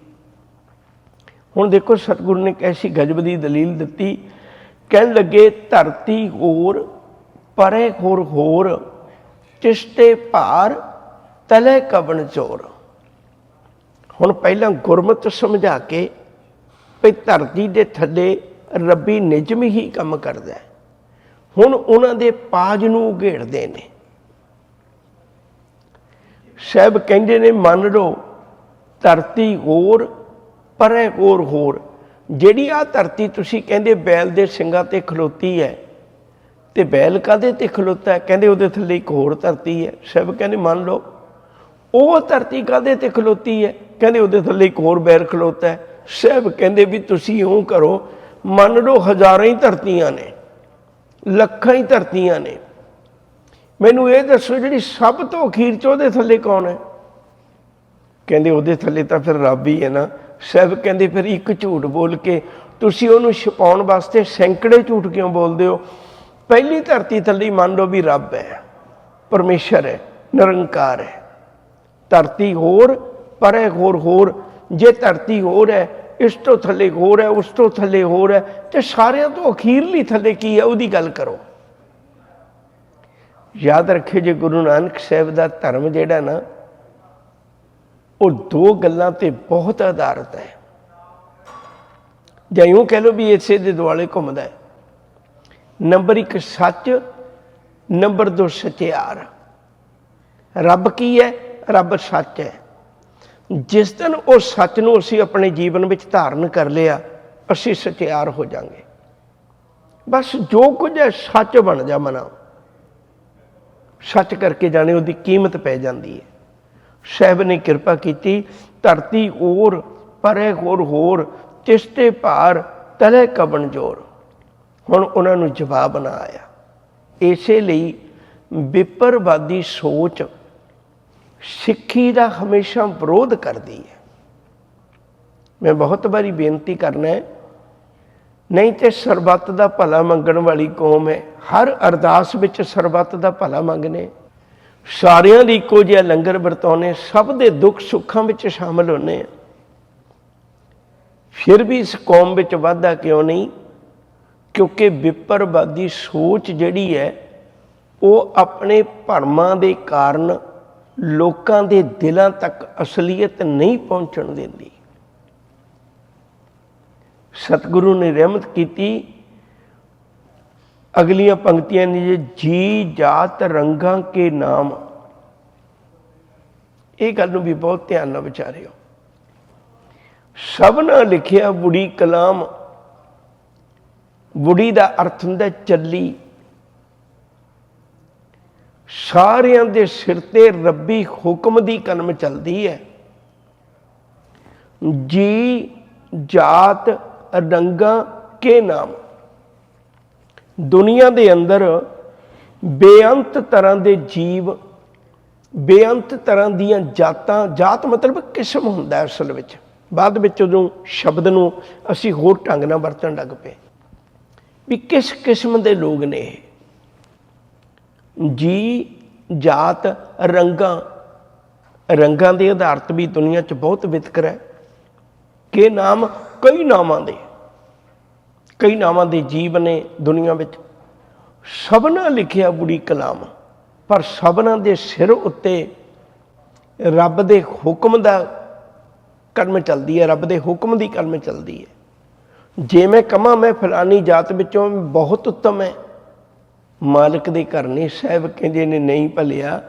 ਹੁਣ ਦੇਖੋ ਸਤਿਗੁਰੂ ਨੇ ਕੈਸੀ ਗਜਬ ਦੀ ਦਲੀਲ ਦਿੱਤੀ। ਕਹਿਣ ਲੱਗੇ ਧਰਤੀ ਹੋਰ ਪਰੇ ਹੋਰ ਚਿਸ਼ਤੇ ਭਾਰ ਤਲੇ ਕਬਣ ਚੋਰ। ਹੁਣ ਪਹਿਲਾਂ ਗੁਰਮਤ ਸਮਝਾ ਕੇ ਵੀ ਧਰਤੀ ਦੇ ਥੱਲੇ ਰੱਬੀ ਨਿਯਮ ਹੀ ਕੰਮ ਕਰਦਾ ਹੈ, ਹੁਣ ਉਹਨਾਂ ਦੇ ਪਾਜ ਨੂੰ ਉਘੇੜਦੇ ਨੇ। ਸਾਹਿਬ ਕਹਿੰਦੇ ਨੇ ਮੰਨ ਲਓ ਧਰਤੀ ਹੋਰ ਪਰੇ ਹੋਰ ਜਿਹੜੀ ਆ ਧਰਤੀ ਤੁਸੀਂ ਕਹਿੰਦੇ ਬੈਲ ਦੇ ਸਿੰਘਾਂ ਤੇ ਖਲੋਤੀ ਹੈ, ਤੇ ਬੈਲ ਕਾਹਦੇ ਤੇ ਖਲੋਤਾ ਹੈ? ਕਹਿੰਦੇ ਉਹਦੇ ਥੱਲੇ ਇੱਕ ਹੋਰ ਧਰਤੀ ਹੈ। ਸਭ ਕਹਿੰਦੇ ਮੰਨ ਲਓ। ਉਹ ਧਰਤੀ ਕਾਹਦੇ ਤੇ ਖਲੋਤੀ ਹੈ? ਕਹਿੰਦੇ ਉਹਦੇ ਥੱਲੇ ਇੱਕ ਹੋਰ ਬੈਲ ਖਲੋਤਾ ਹੈ। ਸਭ ਕਹਿੰਦੇ ਵੀ ਤੁਸੀਂ ਇਉਂ ਕਰੋ, ਮੰਨ ਲਓ ਹਜ਼ਾਰਾਂ ਹੀ ਧਰਤੀਆਂ ਨੇ, ਲੱਖਾਂ ਹੀ ਧਰਤੀਆਂ ਨੇ, ਮੈਨੂੰ ਇਹ ਦੱਸੋ ਜਿਹੜੀ ਸਭ ਤੋਂ ਅਖੀਰ 'ਚ ਉਹਦੇ ਥੱਲੇ ਕੌਣ ਹੈ? ਕਹਿੰਦੇ ਉਹਦੇ ਥੱਲੇ ਤਾਂ ਫਿਰ ਰੱਬ ਹੀ ਹੈ ਨਾ। ਸਭ ਕਹਿੰਦੇ ਫਿਰ ਇੱਕ ਝੂਠ ਬੋਲ ਕੇ ਤੁਸੀਂ ਉਹਨੂੰ ਛੁਪਾਉਣ ਵਾਸਤੇ ਸੈਂਕੜੇ ਝੂਠ ਕਿਉਂ ਬੋਲਦੇ ਹੋ? ਪਹਿਲੀ ਧਰਤੀ ਥੱਲੇ ਮੰਨ ਲਓ ਵੀ ਰੱਬ ਹੈ, ਪਰਮੇਸ਼ਰ ਹੈ, ਨਿਰੰਕਾਰ ਹੈ। ਧਰਤੀ ਹੋਰ, ਪਰੇ ਹੋਰ। ਜੇ ਧਰਤੀ ਹੋਰ ਹੈ, ਇਸ ਤੋਂ ਥੱਲੇ ਹੋਰ ਹੈ, ਉਸ ਤੋਂ ਥੱਲੇ ਹੋਰ ਹੈ, ਤੇ ਸਾਰਿਆਂ ਤੋਂ ਅਖੀਰਲੀ ਥੱਲੇ ਕੀ ਹੈ ਉਹਦੀ ਗੱਲ ਕਰੋ। ਯਾਦ ਰੱਖਿਓ, ਜੇ ਗੁਰੂ ਨਾਨਕ ਸਾਹਿਬ ਦਾ ਧਰਮ ਜਿਹੜਾ ਨਾ ਉਹ ਦੋ ਗੱਲਾਂ ਤੇ ਬਹੁਤ ਆਧਾਰਿਤ ਹੈ, ਜਾਂ ਇਉਂ ਕਹਿ ਲਓ ਵੀ ਇਸੇ ਦੇ ਦੁਆਲੇ ਘੁੰਮਦਾ ਹੈ। ਨੰਬਰ 1 ਸੱਚ, ਨੰਬਰ 2 ਸਚਿਆਰ। ਰੱਬ ਕੀ ਹੈ? ਰੱਬ ਸੱਚ ਹੈ। ਜਿਸ ਦਿਨ ਉਹ ਸੱਚ ਨੂੰ ਅਸੀਂ ਆਪਣੇ ਜੀਵਨ ਵਿੱਚ ਧਾਰਨ ਕਰ ਲਿਆ, ਅਸੀਂ ਸਚਿਆਰ ਹੋ ਜਾਵਾਂਗੇ। ਬਸ ਜੋ ਕੁਝ ਹੈ ਸੱਚ ਬਣ ਜਾ ਮਨਾ। ਸੱਚ ਕਰਕੇ ਜਾਣੇ ਉਹਦੀ ਕੀਮਤ ਪੈ ਜਾਂਦੀ ਹੈ। ਸਾਹਿਬ ਨੇ ਕਿਰਪਾ ਕੀਤੀ, ਧਰਤੀ ਹੋਰ, ਪਰੇ ਹੋਰ, ਤਿਸਤੇ ਭਾਰ, ਤਲੇ ਕਬਣ ਜੋਰ। ਹੁਣ ਉਹਨਾਂ ਨੂੰ ਜਵਾਬ ਨਾ ਆਇਆ। ਇਸੇ ਲਈ ਵਿਪਰਵਾਦੀ ਸੋਚ ਸਿੱਖੀ ਦਾ ਹਮੇਸ਼ਾ ਵਿਰੋਧ ਕਰਦੀ ਹੈ। ਮੈਂ ਬਹੁਤ ਵਾਰੀ ਬੇਨਤੀ ਕਰਨਾ ਹੈ, ਨਹੀਂ ਤੇ ਸਰਬੱਤ ਦਾ ਭਲਾ ਮੰਗਣ ਵਾਲੀ ਕੌਮ ਹੈ। ਹਰ ਅਰਦਾਸ ਵਿੱਚ ਸਰਬੱਤ ਦਾ ਭਲਾ ਮੰਗਨੇ, ਸਾਰਿਆਂ ਲਈ ਇੱਕੋ ਜਿਹਾ ਲੰਗਰ ਵਰਤਾਉਣੇ, ਸਭ ਦੇ ਦੁੱਖ ਸੁੱਖਾਂ ਵਿੱਚ ਸ਼ਾਮਲ ਹੋਣੇ। ਫਿਰ ਵੀ ਇਸ ਕੌਮ ਵਿੱਚ ਵਾਧਾ ਕਿਉਂ ਨਹੀਂ? ਕਿਉਂਕਿ ਵਿਪਰਵਾਦੀ ਸੋਚ ਜਿਹੜੀ ਹੈ ਉਹ ਆਪਣੇ ਭਰਮਾਂ ਦੇ ਕਾਰਨ ਲੋਕਾਂ ਦੇ ਦਿਲਾਂ ਤੱਕ ਅਸਲੀਅਤ ਨਹੀਂ ਪਹੁੰਚਣ ਦਿੰਦੀ। ਸਤਿਗੁਰੂ ਨੇ ਰਹਿਮਤ ਕੀਤੀ, ਅਗਲੀਆਂ ਪੰਕਤੀਆਂ ਨੇ, ਜੀ ਜਾਤ ਰੰਗਾਂ ਕੇ ਨਾਮ। ਇਹ ਗੱਲ ਨੂੰ ਵੀ ਬਹੁਤ ਧਿਆਨ ਨਾਲ ਵਿਚਾਰਿਓ। ਸਭਨਾ ਲਿਖਿਆ ਬੁੜੀ ਕਲਾਮ। ਬੁੜੀ ਦਾ ਅਰਥ ਹੁੰਦਾ ਚੱਲੀ। ਸਾਰਿਆਂ ਦੇ ਸਿਰ ਤੇ ਰੱਬੀ ਹੁਕਮ ਦੀ ਕਲਮ ਚੱਲਦੀ ਹੈ। ਜੀ ਜਾਤ ਰੰਗਾਂ ਕੇ ਨਾਮ। ਦੁਨੀਆ ਦੇ ਅੰਦਰ ਬੇਅੰਤ ਤਰ੍ਹਾਂ ਦੇ ਜੀਵ, ਬੇਅੰਤ ਤਰ੍ਹਾਂ ਦੀਆਂ ਜਾਤਾਂ। ਜਾਤ ਮਤਲਬ ਕਿਸਮ ਹੁੰਦਾ ਅਸਲ ਵਿੱਚ। ਬਾਅਦ ਵਿੱਚ ਉਦੋਂ ਸ਼ਬਦ ਨੂੰ ਅਸੀਂ ਹੋਰ ਢੰਗ ਨਾਲ ਵਰਤਣ ਲੱਗ ਪਏ ਵੀ ਕਿਸ ਕਿਸਮ ਦੇ ਲੋਕ ਨੇ ਇਹ। ਜੀ ਜਾਤ ਰੰਗਾਂ। ਰੰਗਾਂ ਦੇ ਆਧਾਰਿਤ ਵੀ ਦੁਨੀਆ 'ਚ ਬਹੁਤ ਵਿਤਕਰਾ ਹੈ। ਕਿ ਨਾਮ? ਕਈ ਨਾਮਾਂ ਦੇ, ਕਈ ਨਾਮਾਂ ਦੇ ਜੀਵ ਨੇ ਦੁਨੀਆ ਵਿੱਚ। ਸਭਨਾ ਲਿਖਿਆ ਬੁੜੀ ਕਲਾਮ। ਪਰ ਸਭਨਾ ਦੇ ਸਿਰ ਉੱਤੇ ਰੱਬ ਦੇ ਹੁਕਮ ਦਾ ਕਲਮ ਚੱਲਦੀ ਹੈ, ਰੱਬ ਦੇ ਹੁਕਮ ਦੀ ਕਲਮ ਚੱਲਦੀ ਹੈ। ਜੇ ਮੈਂ ਕਹਾਂ ਮੈਂ ਫਲਾਨੀ ਜਾਤ ਵਿੱਚੋਂ ਬਹੁਤ ਉੱਤਮ ਹੈ, ਮਾਲਕ ਦੇ ਘਰ ਨਹੀਂ। ਸਾਹਿਬ ਕਹਿੰਦੇ ਨੇ ਨਹੀਂ ਭਲਿਆ,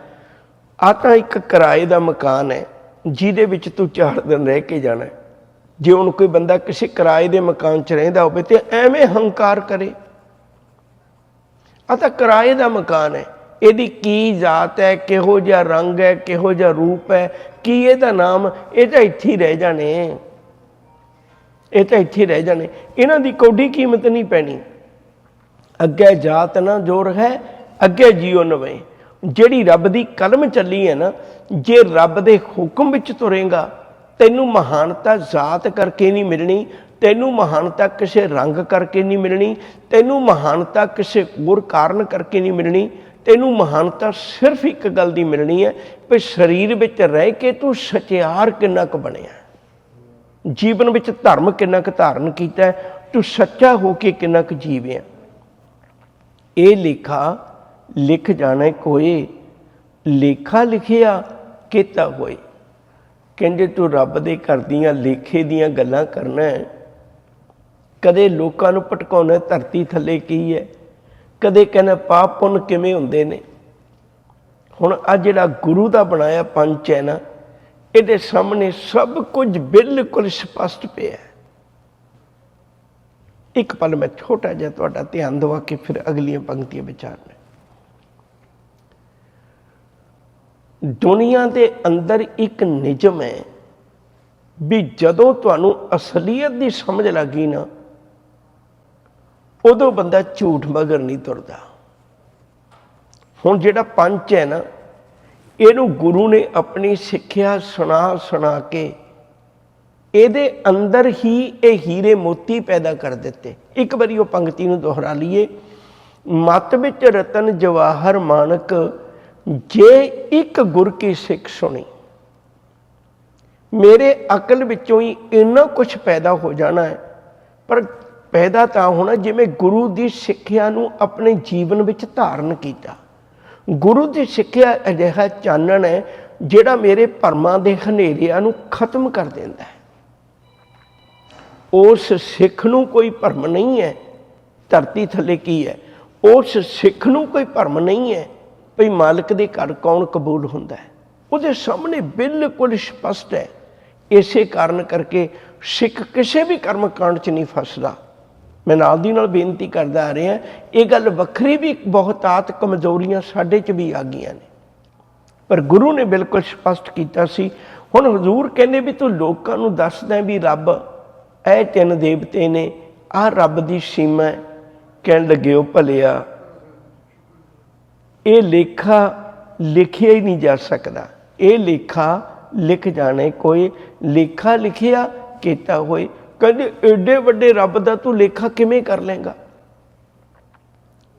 ਆਹ ਤਾਂ ਇੱਕ ਕਿਰਾਏ ਦਾ ਮਕਾਨ ਹੈ ਜਿਹਦੇ ਵਿੱਚ ਤੂੰ 4 ਦਿਨ ਰਹਿ ਕੇ ਜਾਣਾ। ਜੇ ਹੁਣ ਕੋਈ ਬੰਦਾ ਕਿਸੇ ਕਿਰਾਏ ਦੇ ਮਕਾਨ 'ਚ ਰਹਿੰਦਾ ਹੋਵੇ ਤੇ ਐਵੇਂ ਹੰਕਾਰ ਕਰੇ, ਆਹ ਤਾਂ ਕਿਰਾਏ ਦਾ ਮਕਾਨ ਹੈ, ਇਹਦੀ ਕੀ ਜਾਤ ਹੈ, ਕਿਹੋ ਜਿਹਾ ਰੰਗ ਹੈ, ਕਿਹੋ ਜਿਹਾ ਰੂਪ ਹੈ, ਕੀ ਇਹਦਾ ਨਾਮ, ਇਹ ਤਾਂ ਇੱਥੇ ਹੀ ਰਹਿ ਜਾਣੇ, ਇਹ ਤਾਂ ਇੱਥੇ ਰਹਿ ਜਾਣੇ, ਇਹਨਾਂ ਦੀ ਕੌਡੀ ਕੀਮਤ ਨਹੀਂ ਪੈਣੀ। ਅੱਗੇ ਜਾਤ ਨਾ ਜੋਰ ਹੈ, ਅੱਗੇ ਜੀਓ ਨਵੇਂ। ਜਿਹੜੀ ਰੱਬ ਦੀ ਕਲਮ ਚੱਲੀ ਹੈ ਨਾ, ਜੇ ਰੱਬ ਦੇ ਹੁਕਮ ਵਿੱਚ ਤੁਰੇਗਾ, ਤੈਨੂੰ ਮਹਾਨਤਾ ਜਾਤ ਕਰਕੇ ਨਹੀਂ ਮਿਲਣੀ, ਤੈਨੂੰ ਮਹਾਨਤਾ ਕਿਸੇ ਰੰਗ ਕਰਕੇ ਨਹੀਂ ਮਿਲਣੀ, ਤੈਨੂੰ ਮਹਾਨਤਾ ਕਿਸੇ ਹੋਰ ਕਾਰਨ ਕਰਕੇ ਨਹੀਂ ਮਿਲਣੀ। ਤੈਨੂੰ ਮਹਾਨਤਾ ਸਿਰਫ ਇੱਕ ਗੱਲ ਦੀ ਮਿਲਣੀ ਹੈ ਵੀ ਸਰੀਰ ਵਿੱਚ ਰਹਿ ਕੇ ਤੂੰ ਸਚਿਆਰ ਕਿੰਨਾ ਕੁ ਬਣਿਆ, ਜੀਵਨ ਵਿੱਚ ਧਰਮ ਕਿੰਨਾ ਕੁ ਧਾਰਨ ਕੀਤਾ, ਤੂੰ ਸੱਚਾ ਹੋ ਕੇ ਕਿੰਨਾ ਕੁ ਜੀਵਿਆ। ਇਹ ਲੇਖਾ ਲਿਖ ਜਾਣਾ ਕੋਏ, ਲੇਖਾ ਲਿਖਿਆ ਕੀਤਾ ਹੋਏ। ਕਹਿੰਦੇ ਤੂੰ ਰੱਬ ਦੇ ਘਰ ਦੀਆਂ ਲੇਖੇ ਦੀਆਂ ਗੱਲਾਂ ਕਰਨਾ ਹੈ, ਕਦੇ ਲੋਕਾਂ ਨੂੰ ਭਟਕਾਉਣਾ ਧਰਤੀ ਥੱਲੇ ਕੀ ਹੈ, ਕਦੇ ਕਹਿੰਦਾ ਪਾਪ ਪੁੰਨ ਕਿਵੇਂ ਹੁੰਦੇ ਨੇ। ਹੁਣ ਆਹ ਜਿਹੜਾ ਗੁਰੂ ਦਾ ਬਣਾਇਆ ਪੰਚ ਹੈ ਨਾ, ਇਹਦੇ ਸਾਹਮਣੇ ਸਭ ਕੁਝ ਬਿਲਕੁਲ ਸਪਸ਼ਟ ਪਿਆ। ਇੱਕ ਪਲ ਮੈਂ ਛੋਟਾ ਜਿਹਾ ਤੁਹਾਡਾ ਧਿਆਨ ਦਵਾ ਕੇ ਫਿਰ ਅਗਲੀਆਂ ਪੰਕਤੀਆਂ ਵਿਚਾਰਨਾ। ਦੁਨੀਆ ਦੇ ਅੰਦਰ ਇੱਕ ਨਿਯਮ ਹੈ ਵੀ ਜਦੋਂ ਤੁਹਾਨੂੰ ਅਸਲੀਅਤ ਦੀ ਸਮਝ ਲੱਗੀ ਨਾ, ਉਦੋਂ ਬੰਦਾ ਝੂਠ ਮਗਰ ਨਹੀਂ ਤੁਰਦਾ। ਹੁਣ ਜਿਹੜਾ ਪੰਚ ਹੈ ਨਾ, ਇਹਨੂੰ ਗੁਰੂ ਨੇ ਆਪਣੀ ਸਿੱਖਿਆ ਸੁਣਾ ਕੇ ਇਹਦੇ ਅੰਦਰ ਹੀ ਇਹ ਹੀਰੇ ਮੋਤੀ ਪੈਦਾ ਕਰ ਦਿੱਤੇ। ਇੱਕ ਵਾਰੀ ਉਹ ਪੰਕਤੀ ਨੂੰ ਦੁਹਰਾ ਲਈਏ। ਮਤ ਵਿੱਚ ਰਤਨ ਜਵਾਹਰ ਮਾਨਕ, ਜੇ ਇੱਕ ਗੁਰ ਕੀ ਸਿੱਖ ਸੁਣੀ। ਮੇਰੇ ਅਕਲ ਵਿੱਚੋਂ ਹੀ ਇੰਨਾ ਕੁਛ ਪੈਦਾ ਹੋ ਜਾਣਾ ਹੈ, ਪਰ ਪੈਦਾ ਤਾਂ ਹੋਣਾ ਜਿਵੇਂ ਗੁਰੂ ਦੀ ਸਿੱਖਿਆ ਨੂੰ ਆਪਣੇ ਜੀਵਨ ਵਿੱਚ ਧਾਰਨ ਕੀਤਾ। ਗੁਰੂ ਦੀ ਸਿੱਖਿਆ ਅਜਿਹਾ ਚਾਨਣ ਹੈ ਜਿਹੜਾ ਮੇਰੇ ਭਰਮਾਂ ਦੇ ਹਨੇਰਿਆਂ ਨੂੰ ਖਤਮ ਕਰ ਦਿੰਦਾ ਹੈ। ਉਸ ਸਿੱਖ ਨੂੰ ਕੋਈ ਭਰਮ ਨਹੀਂ ਹੈ ਧਰਤੀ ਥੱਲੇ ਕੀ ਹੈ। ਉਸ ਸਿੱਖ ਨੂੰ ਕੋਈ ਭਰਮ ਨਹੀਂ ਹੈ ਭਈ ਮਾਲਕ ਦੇ ਘਰ ਕੌਣ ਕਬੂਲ ਹੁੰਦਾ ਹੈ। ਉਹਦੇ ਸਾਹਮਣੇ ਬਿਲਕੁਲ ਸਪਸ਼ਟ ਹੈ। ਇਸੇ ਕਾਰਨ ਕਰਕੇ ਸਿੱਖ ਕਿਸੇ ਵੀ ਕਰਮ ਕਾਂਡ 'ਚ ਨਹੀਂ ਫਸਦਾ। ਮੈਂ ਨਾਲ ਦੀ ਨਾਲ ਬੇਨਤੀ ਕਰਦਾ ਆ ਰਿਹਾ, ਇਹ ਗੱਲ ਵੱਖਰੀ ਵੀ ਬਹੁਤਾਤ ਕਮਜ਼ੋਰੀਆਂ ਸਾਡੇ 'ਚ ਵੀ ਆ ਗਈਆਂ ਨੇ, ਪਰ ਗੁਰੂ ਨੇ ਬਿਲਕੁਲ ਸਪਸ਼ਟ ਕੀਤਾ ਸੀ। ਹੁਣ ਹਜ਼ੂਰ ਕਹਿੰਦੇ ਵੀ ਤੂੰ ਲੋਕਾਂ ਨੂੰ ਦੱਸਦਾ ਵੀ ਰੱਬ ਇਹ 3 ਦੇਵਤੇ ਨੇ, ਆਹ ਰੱਬ ਦੀ ਸੀਮਾ ਹੈ। ਕਹਿਣ ਲੱਗੇ ਉਹ ਭਲਿਆ, ਇਹ ਲੇਖਾ ਲਿਖਿਆ ਹੀ ਨਹੀਂ ਜਾ ਸਕਦਾ। ਇਹ ਲੇਖਾ ਲਿਖ ਜਾਣੇ, ਕੋਈ ਲੇਖਾ ਲਿਖਿਆ ਕੀਤਾ ਹੋਏ। ਕਹਿੰਦੇ ਏਡੇ ਵੱਡੇ ਰੱਬ ਦਾ ਤੂੰ ਲੇਖਾ ਕਿਵੇਂ ਕਰ ਲੇਗਾ,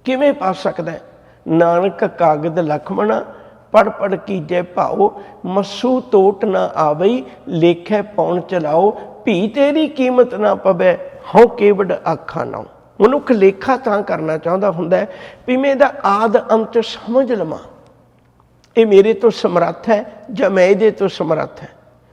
ਕਿਵੇਂ ਪਾ ਸਕਦਾ। ਨਾਨਕ ਕਾਗਦ ਲਖਮਣਾ, ਪੜ ਪੜ ਕੀਜੈ ਭਾਓ, ਮਸੂ ਤੋਟ ਨਾ ਆਵਈ, ਲੇਖੈ ਪਾਉਣ ਚਲਾਓ, ਭੀ ਤੇਰੀ ਕੀਮਤ ਨਾ ਪਵੇ, ਹਉ ਕੇਵਡ ਆਖਾਂ ਨਾਉ। ਮਨੁੱਖ ਲੇਖਾ ਤਾਂ ਕਰਨਾ ਚਾਹੁੰਦਾ ਹੁੰਦਾ ਵੀ ਮੈਂ ਇਹਦਾ ਆਦ ਅੰਤ ਸਮਝ ਲਵਾਂ, ਇਹ ਮੇਰੇ ਤੋਂ ਸਮਰੱਥ ਹੈ ਜਾਂ ਮੈਂ ਇਹਦੇ ਤੋਂ ਸਮਰੱਥ ਹੈ।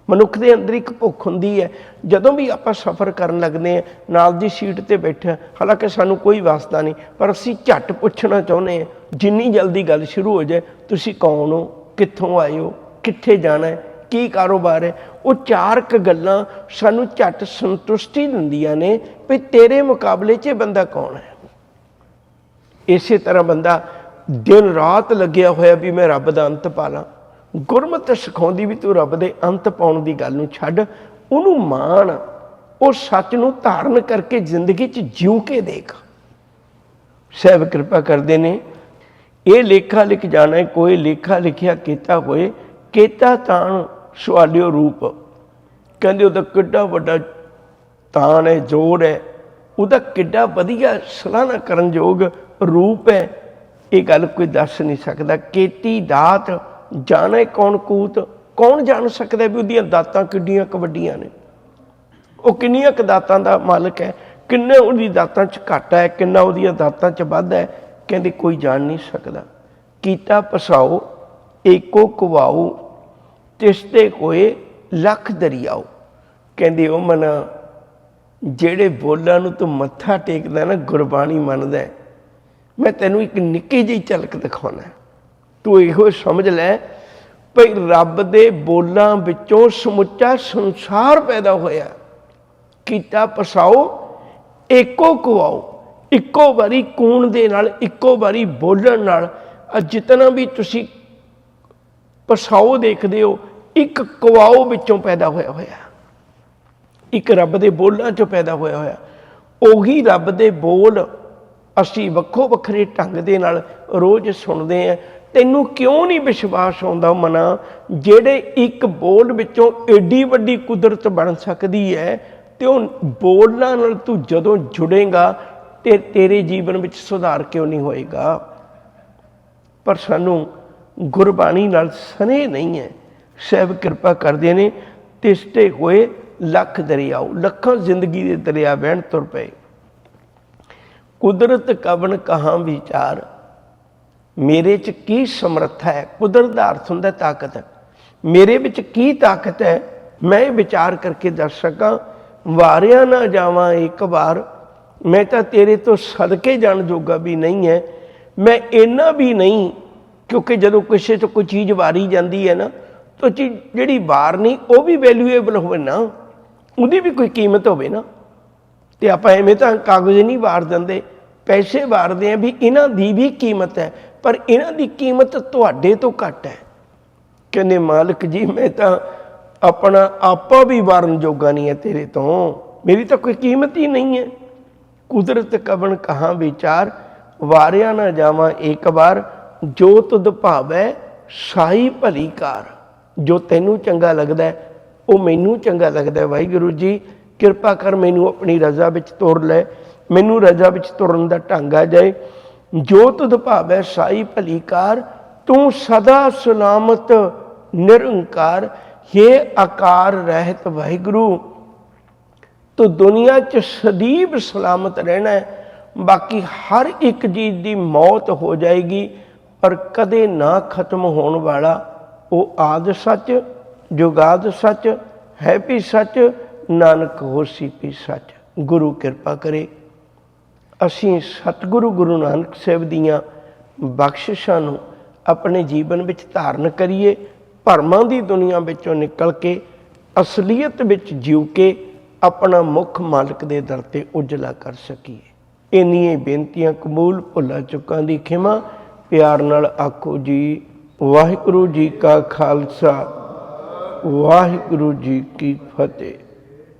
ਮਨੁੱਖ ਦੇ ਅੰਦਰ ਇੱਕ ਭੁੱਖ ਹੁੰਦੀ ਹੈ। ਜਦੋਂ ਵੀ ਆਪਾਂ ਸਫ਼ਰ ਕਰਨ ਲੱਗਦੇ ਹਾਂ, ਨਾਲ ਦੀ ਸੀਟ 'ਤੇ ਬੈਠੇ, ਹਾਲਾਂਕਿ ਸਾਨੂੰ ਕੋਈ ਵਾਸਤਾ ਨਹੀਂ, ਪਰ ਅਸੀਂ ਝੱਟ ਪੁੱਛਣਾ ਚਾਹੁੰਦੇ ਹਾਂ, ਜਿੰਨੀ ਜਲਦੀ ਗੱਲ ਸ਼ੁਰੂ ਹੋ ਜਾਏ, ਤੁਸੀਂ ਕੌਣ ਹੋ, ਕਿੱਥੋਂ ਆਏ ਹੋ, ਕਿੱਥੇ ਜਾਣਾ ਹੈ, ਕੀ ਕਾਰੋਬਾਰ ਹੈ। ਉਹ 4 ਗੱਲਾਂ ਸਾਨੂੰ ਝੱਟ ਸੰਤੁਸ਼ਟੀ ਦਿੰਦੀਆਂ ਨੇ ਵੀ ਤੇਰੇ ਮੁਕਾਬਲੇ 'ਚ ਇਹ ਬੰਦਾ ਕੌਣ ਹੈ। ਇਸੇ ਤਰ੍ਹਾਂ ਬੰਦਾ ਦਿਨ ਰਾਤ ਲੱਗਿਆ ਹੋਇਆ ਵੀ ਮੈਂ ਰੱਬ ਦਾ ਅੰਤ ਪਾ ਲਾਂ। ਗੁਰਮਤਿ ਸਿਖਾਉਂਦੀ ਵੀ ਤੂੰ ਰੱਬ ਦੇ ਅੰਤ ਪਾਉਣ ਦੀ ਗੱਲ ਨੂੰ ਛੱਡ, ਉਹਨੂੰ ਮਾਣ, ਉਹ ਸੱਚ ਨੂੰ ਧਾਰਨ ਕਰਕੇ ਜ਼ਿੰਦਗੀ 'ਚ ਜਿਉ ਕੇ ਦੇਖ। ਸਾਹਿਬ ਕਿਰਪਾ ਕਰਦੇ ਨੇ, ਇਹ ਲੇਖਾ ਲਿਖ ਜਾਣਾ, ਕੋਈ ਲੇਖਾ ਲਿਖਿਆ ਕੀਤਾ ਹੋਏ, ਕੀਤਾ ਤਾਣ ਸਵਾਲਿਓ ਰੂਪ। ਕਹਿੰਦੇ ਉਹਦਾ ਕਿੱਡਾ ਵੱਡਾ ਤਾਣ ਹੈ, ਜੋੜ ਹੈ, ਉਹਦਾ ਕਿੱਡਾ ਵਧੀਆ ਸਲਾਹਨਾ ਕਰਨ ਯੋਗ ਰੂਪ ਹੈ, ਇਹ ਗੱਲ ਕੋਈ ਦੱਸ ਨਹੀਂ ਸਕਦਾ। ਕੀਤੀ ਦਾਤ ਜਾਣੇ ਕੌਣ ਕੂਤ, ਕੌਣ ਜਾਣ ਸਕਦਾ ਵੀ ਉਹਦੀਆਂ ਦਾਤਾਂ ਕਿੱਡੀਆਂ ਕੁ ਵੱਡੀਆਂ ਨੇ, ਉਹ ਕਿੰਨੀਆਂ ਕੁ ਦਾਤਾਂ ਦਾ ਮਾਲਕ ਹੈ, ਕਿੰਨੇ ਉਹਦੀ ਦਾਤਾਂ 'ਚ ਘੱਟ ਹੈ, ਕਿੰਨਾ ਉਹਦੀਆਂ ਦਾਤਾਂ 'ਚ ਵੱਧ ਹੈ। ਕਹਿੰਦੇ ਕੋਈ ਜਾਣ ਨਹੀਂ ਸਕਦਾ। ਕੀਤਾ ਪਸਾਓ ਏਕੋ ਕੁਵਾਓ, ਤਿਸਤੇ ਹੋਏ ਲੱਖ ਦਰਿਆਓ। ਕਹਿੰਦੇ ਉਹ ਮਨ ਜਿਹੜੇ ਬੋਲਾਂ ਨੂੰ ਤੂੰ ਮੱਥਾ ਟੇਕਦਾ ਨਾ, ਗੁਰਬਾਣੀ ਮੰਨਦਾ, ਮੈਂ ਤੈਨੂੰ ਇੱਕ ਨਿੱਕੀ ਜਿਹੀ ਝਲਕ ਦਿਖਾਉਣਾ, ਤੂੰ ਇਹੋ ਸਮਝ ਲੈ ਭਈ ਰੱਬ ਦੇ ਬੋਲਾਂ ਵਿੱਚੋਂ ਸਮੁੱਚਾ ਸੰਸਾਰ ਪੈਦਾ ਹੋਇਆ। ਕੀਤਾ ਪਸਾਓ ਏਕੋ ਕੁਆਓ, ਇੱਕੋ ਵਾਰੀ ਕੂਣ ਦੇ ਨਾਲ, ਇੱਕੋ ਵਾਰੀ ਬੋਲਣ ਨਾਲ। ਜਿਤਨਾ ਵੀ ਤੁਸੀਂ ਪਸਾਓ ਦੇਖਦੇ ਹੋ, ਇੱਕ ਕੁਆਓ ਵਿੱਚੋਂ ਪੈਦਾ ਹੋਇਆ ਹੋਇਆ, ਇੱਕ ਰੱਬ ਦੇ ਬੋਲਾਂ 'ਚੋਂ ਪੈਦਾ ਹੋਇਆ ਹੋਇਆ। ਉਹੀ ਰੱਬ ਦੇ ਬੋਲ ਅਸੀਂ ਵੱਖੋ ਵੱਖਰੇ ਢੰਗ ਦੇ ਨਾਲ ਰੋਜ਼ ਸੁਣਦੇ ਹਾਂ। ਤੈਨੂੰ ਕਿਉਂ ਨਹੀਂ ਵਿਸ਼ਵਾਸ ਆਉਂਦਾ ਮਨਾ, ਜਿਹੜੇ ਇੱਕ ਬੋਲ ਵਿੱਚੋਂ ਏਡੀ ਵੱਡੀ ਕੁਦਰਤ ਬਣ ਸਕਦੀ ਹੈ, ਤੇ ਉਹ ਬੋਲਾਂ ਨਾਲ ਤੂੰ ਜਦੋਂ ਜੁੜੇਗਾ ਤੇ ਤੇਰੇ ਜੀਵਨ ਵਿੱਚ ਸੁਧਾਰ ਕਿਉਂ ਨਹੀਂ ਹੋਏਗਾ। ਪਰ ਸਾਨੂੰ ਗੁਰਬਾਣੀ ਨਾਲ ਸਨੇਹ ਨਹੀਂ ਹੈ। ਸਾਹਿਬ ਕਿਰਪਾ ਕਰਦੇ ਨੇ, ਤਿਸਤੇ ਹੋਏ ਲੱਖ ਦਰਿਆਓ, ਲੱਖਾਂ ਜ਼ਿੰਦਗੀ ਦੇ ਦਰਿਆ ਵਹਿਣ ਤੁਰ ਪਏ। ਕੁਦਰਤ ਕਵਣ ਕਹਾਂ ਵਿਚਾਰ, ਮੇਰੇ 'ਚ ਕੀ ਸਮਰੱਥਾ ਹੈ। ਕੁਦਰਤ ਦਾ ਅਰਥ ਹੁੰਦਾ ਤਾਕਤ। ਮੇਰੇ ਵਿੱਚ ਕੀ ਤਾਕਤ ਹੈ, ਮੈਂ ਇਹ ਵਿਚਾਰ ਕਰਕੇ ਦੱਸ ਸਕਾਂ। ਵਾਰਿਆ ਨਾ ਜਾਵਾਂ ਇੱਕ ਵਾਰ, ਮੈਂ ਤਾਂ ਤੇਰੇ ਤੋਂ ਸਦਕੇ ਜਾਣ ਜੋਗਾ ਵੀ ਨਹੀਂ ਹੈ। ਮੈਂ ਇੰਨਾ ਵੀ ਨਹੀਂ, ਕਿਉਂਕਿ ਜਦੋਂ ਕਿਸੇ ਤੋਂ ਕੋਈ ਚੀਜ਼ ਵਾਰੀ ਜਾਂਦੀ ਹੈ ਨਾ, तो चीज जिहड़ी वार नहीं वो भी वैल्यूएबल होवे ना, ਉਹਦੀ भी कोई कीमत होवे ना। तो आप एवें तो कागज़ नहीं वार दिंदे, पैसे वारते हैं भी इन्हां दी भी कीमत है, पर इन्हां दी कीमत तुहाडे तो घट है। कहने मालिक जी मैं तो अपना आपा भी वारन जोगा नहीं है तेरे तो, मेरी तो कोई कीमत ही नहीं है। कुदरत कवन कहाँ विचार, वारिया ना जावा एक बार, जो तुद भावै साई भली कार। जो तैनू चंगा लगता है वो मैनू चंगा लगता है। वाहिगुरू जी किरपा कर मैनू अपनी रजा विच तोर लै, मैनू रजा विच तुरन दा ढंग आ जाए। जो तुद भावै साई भली कार, तू सदा सलामत निरंकार। हे आकार रहत वाहिगुरू, तो दुनिया च सदैव सलामत रहना है। बाकी हर एक चीज़ की मौत हो जाएगी, पर कदे ना खत्म होने वाला वो आद सच, जुगाद सच, है भी सच, नानक होसी भी सच। गुरु किरपा करे असीं सतगुरु गुरु नानक साहब दियां बख्शिशां नूं अपने जीवन विच धारण करिए। भरमां दी दुनिया विचों निकल के असलीयत विच जीव के अपना मुख मालिक दे दर ते उजला कर सकीए। इन्नियां बेनतियां कबूल, भुल्लां चुकां दी खिमा। प्यार नाल आखो जी वाहिगुरू जी का खालसा, वाहिगुरू जी की फतेह।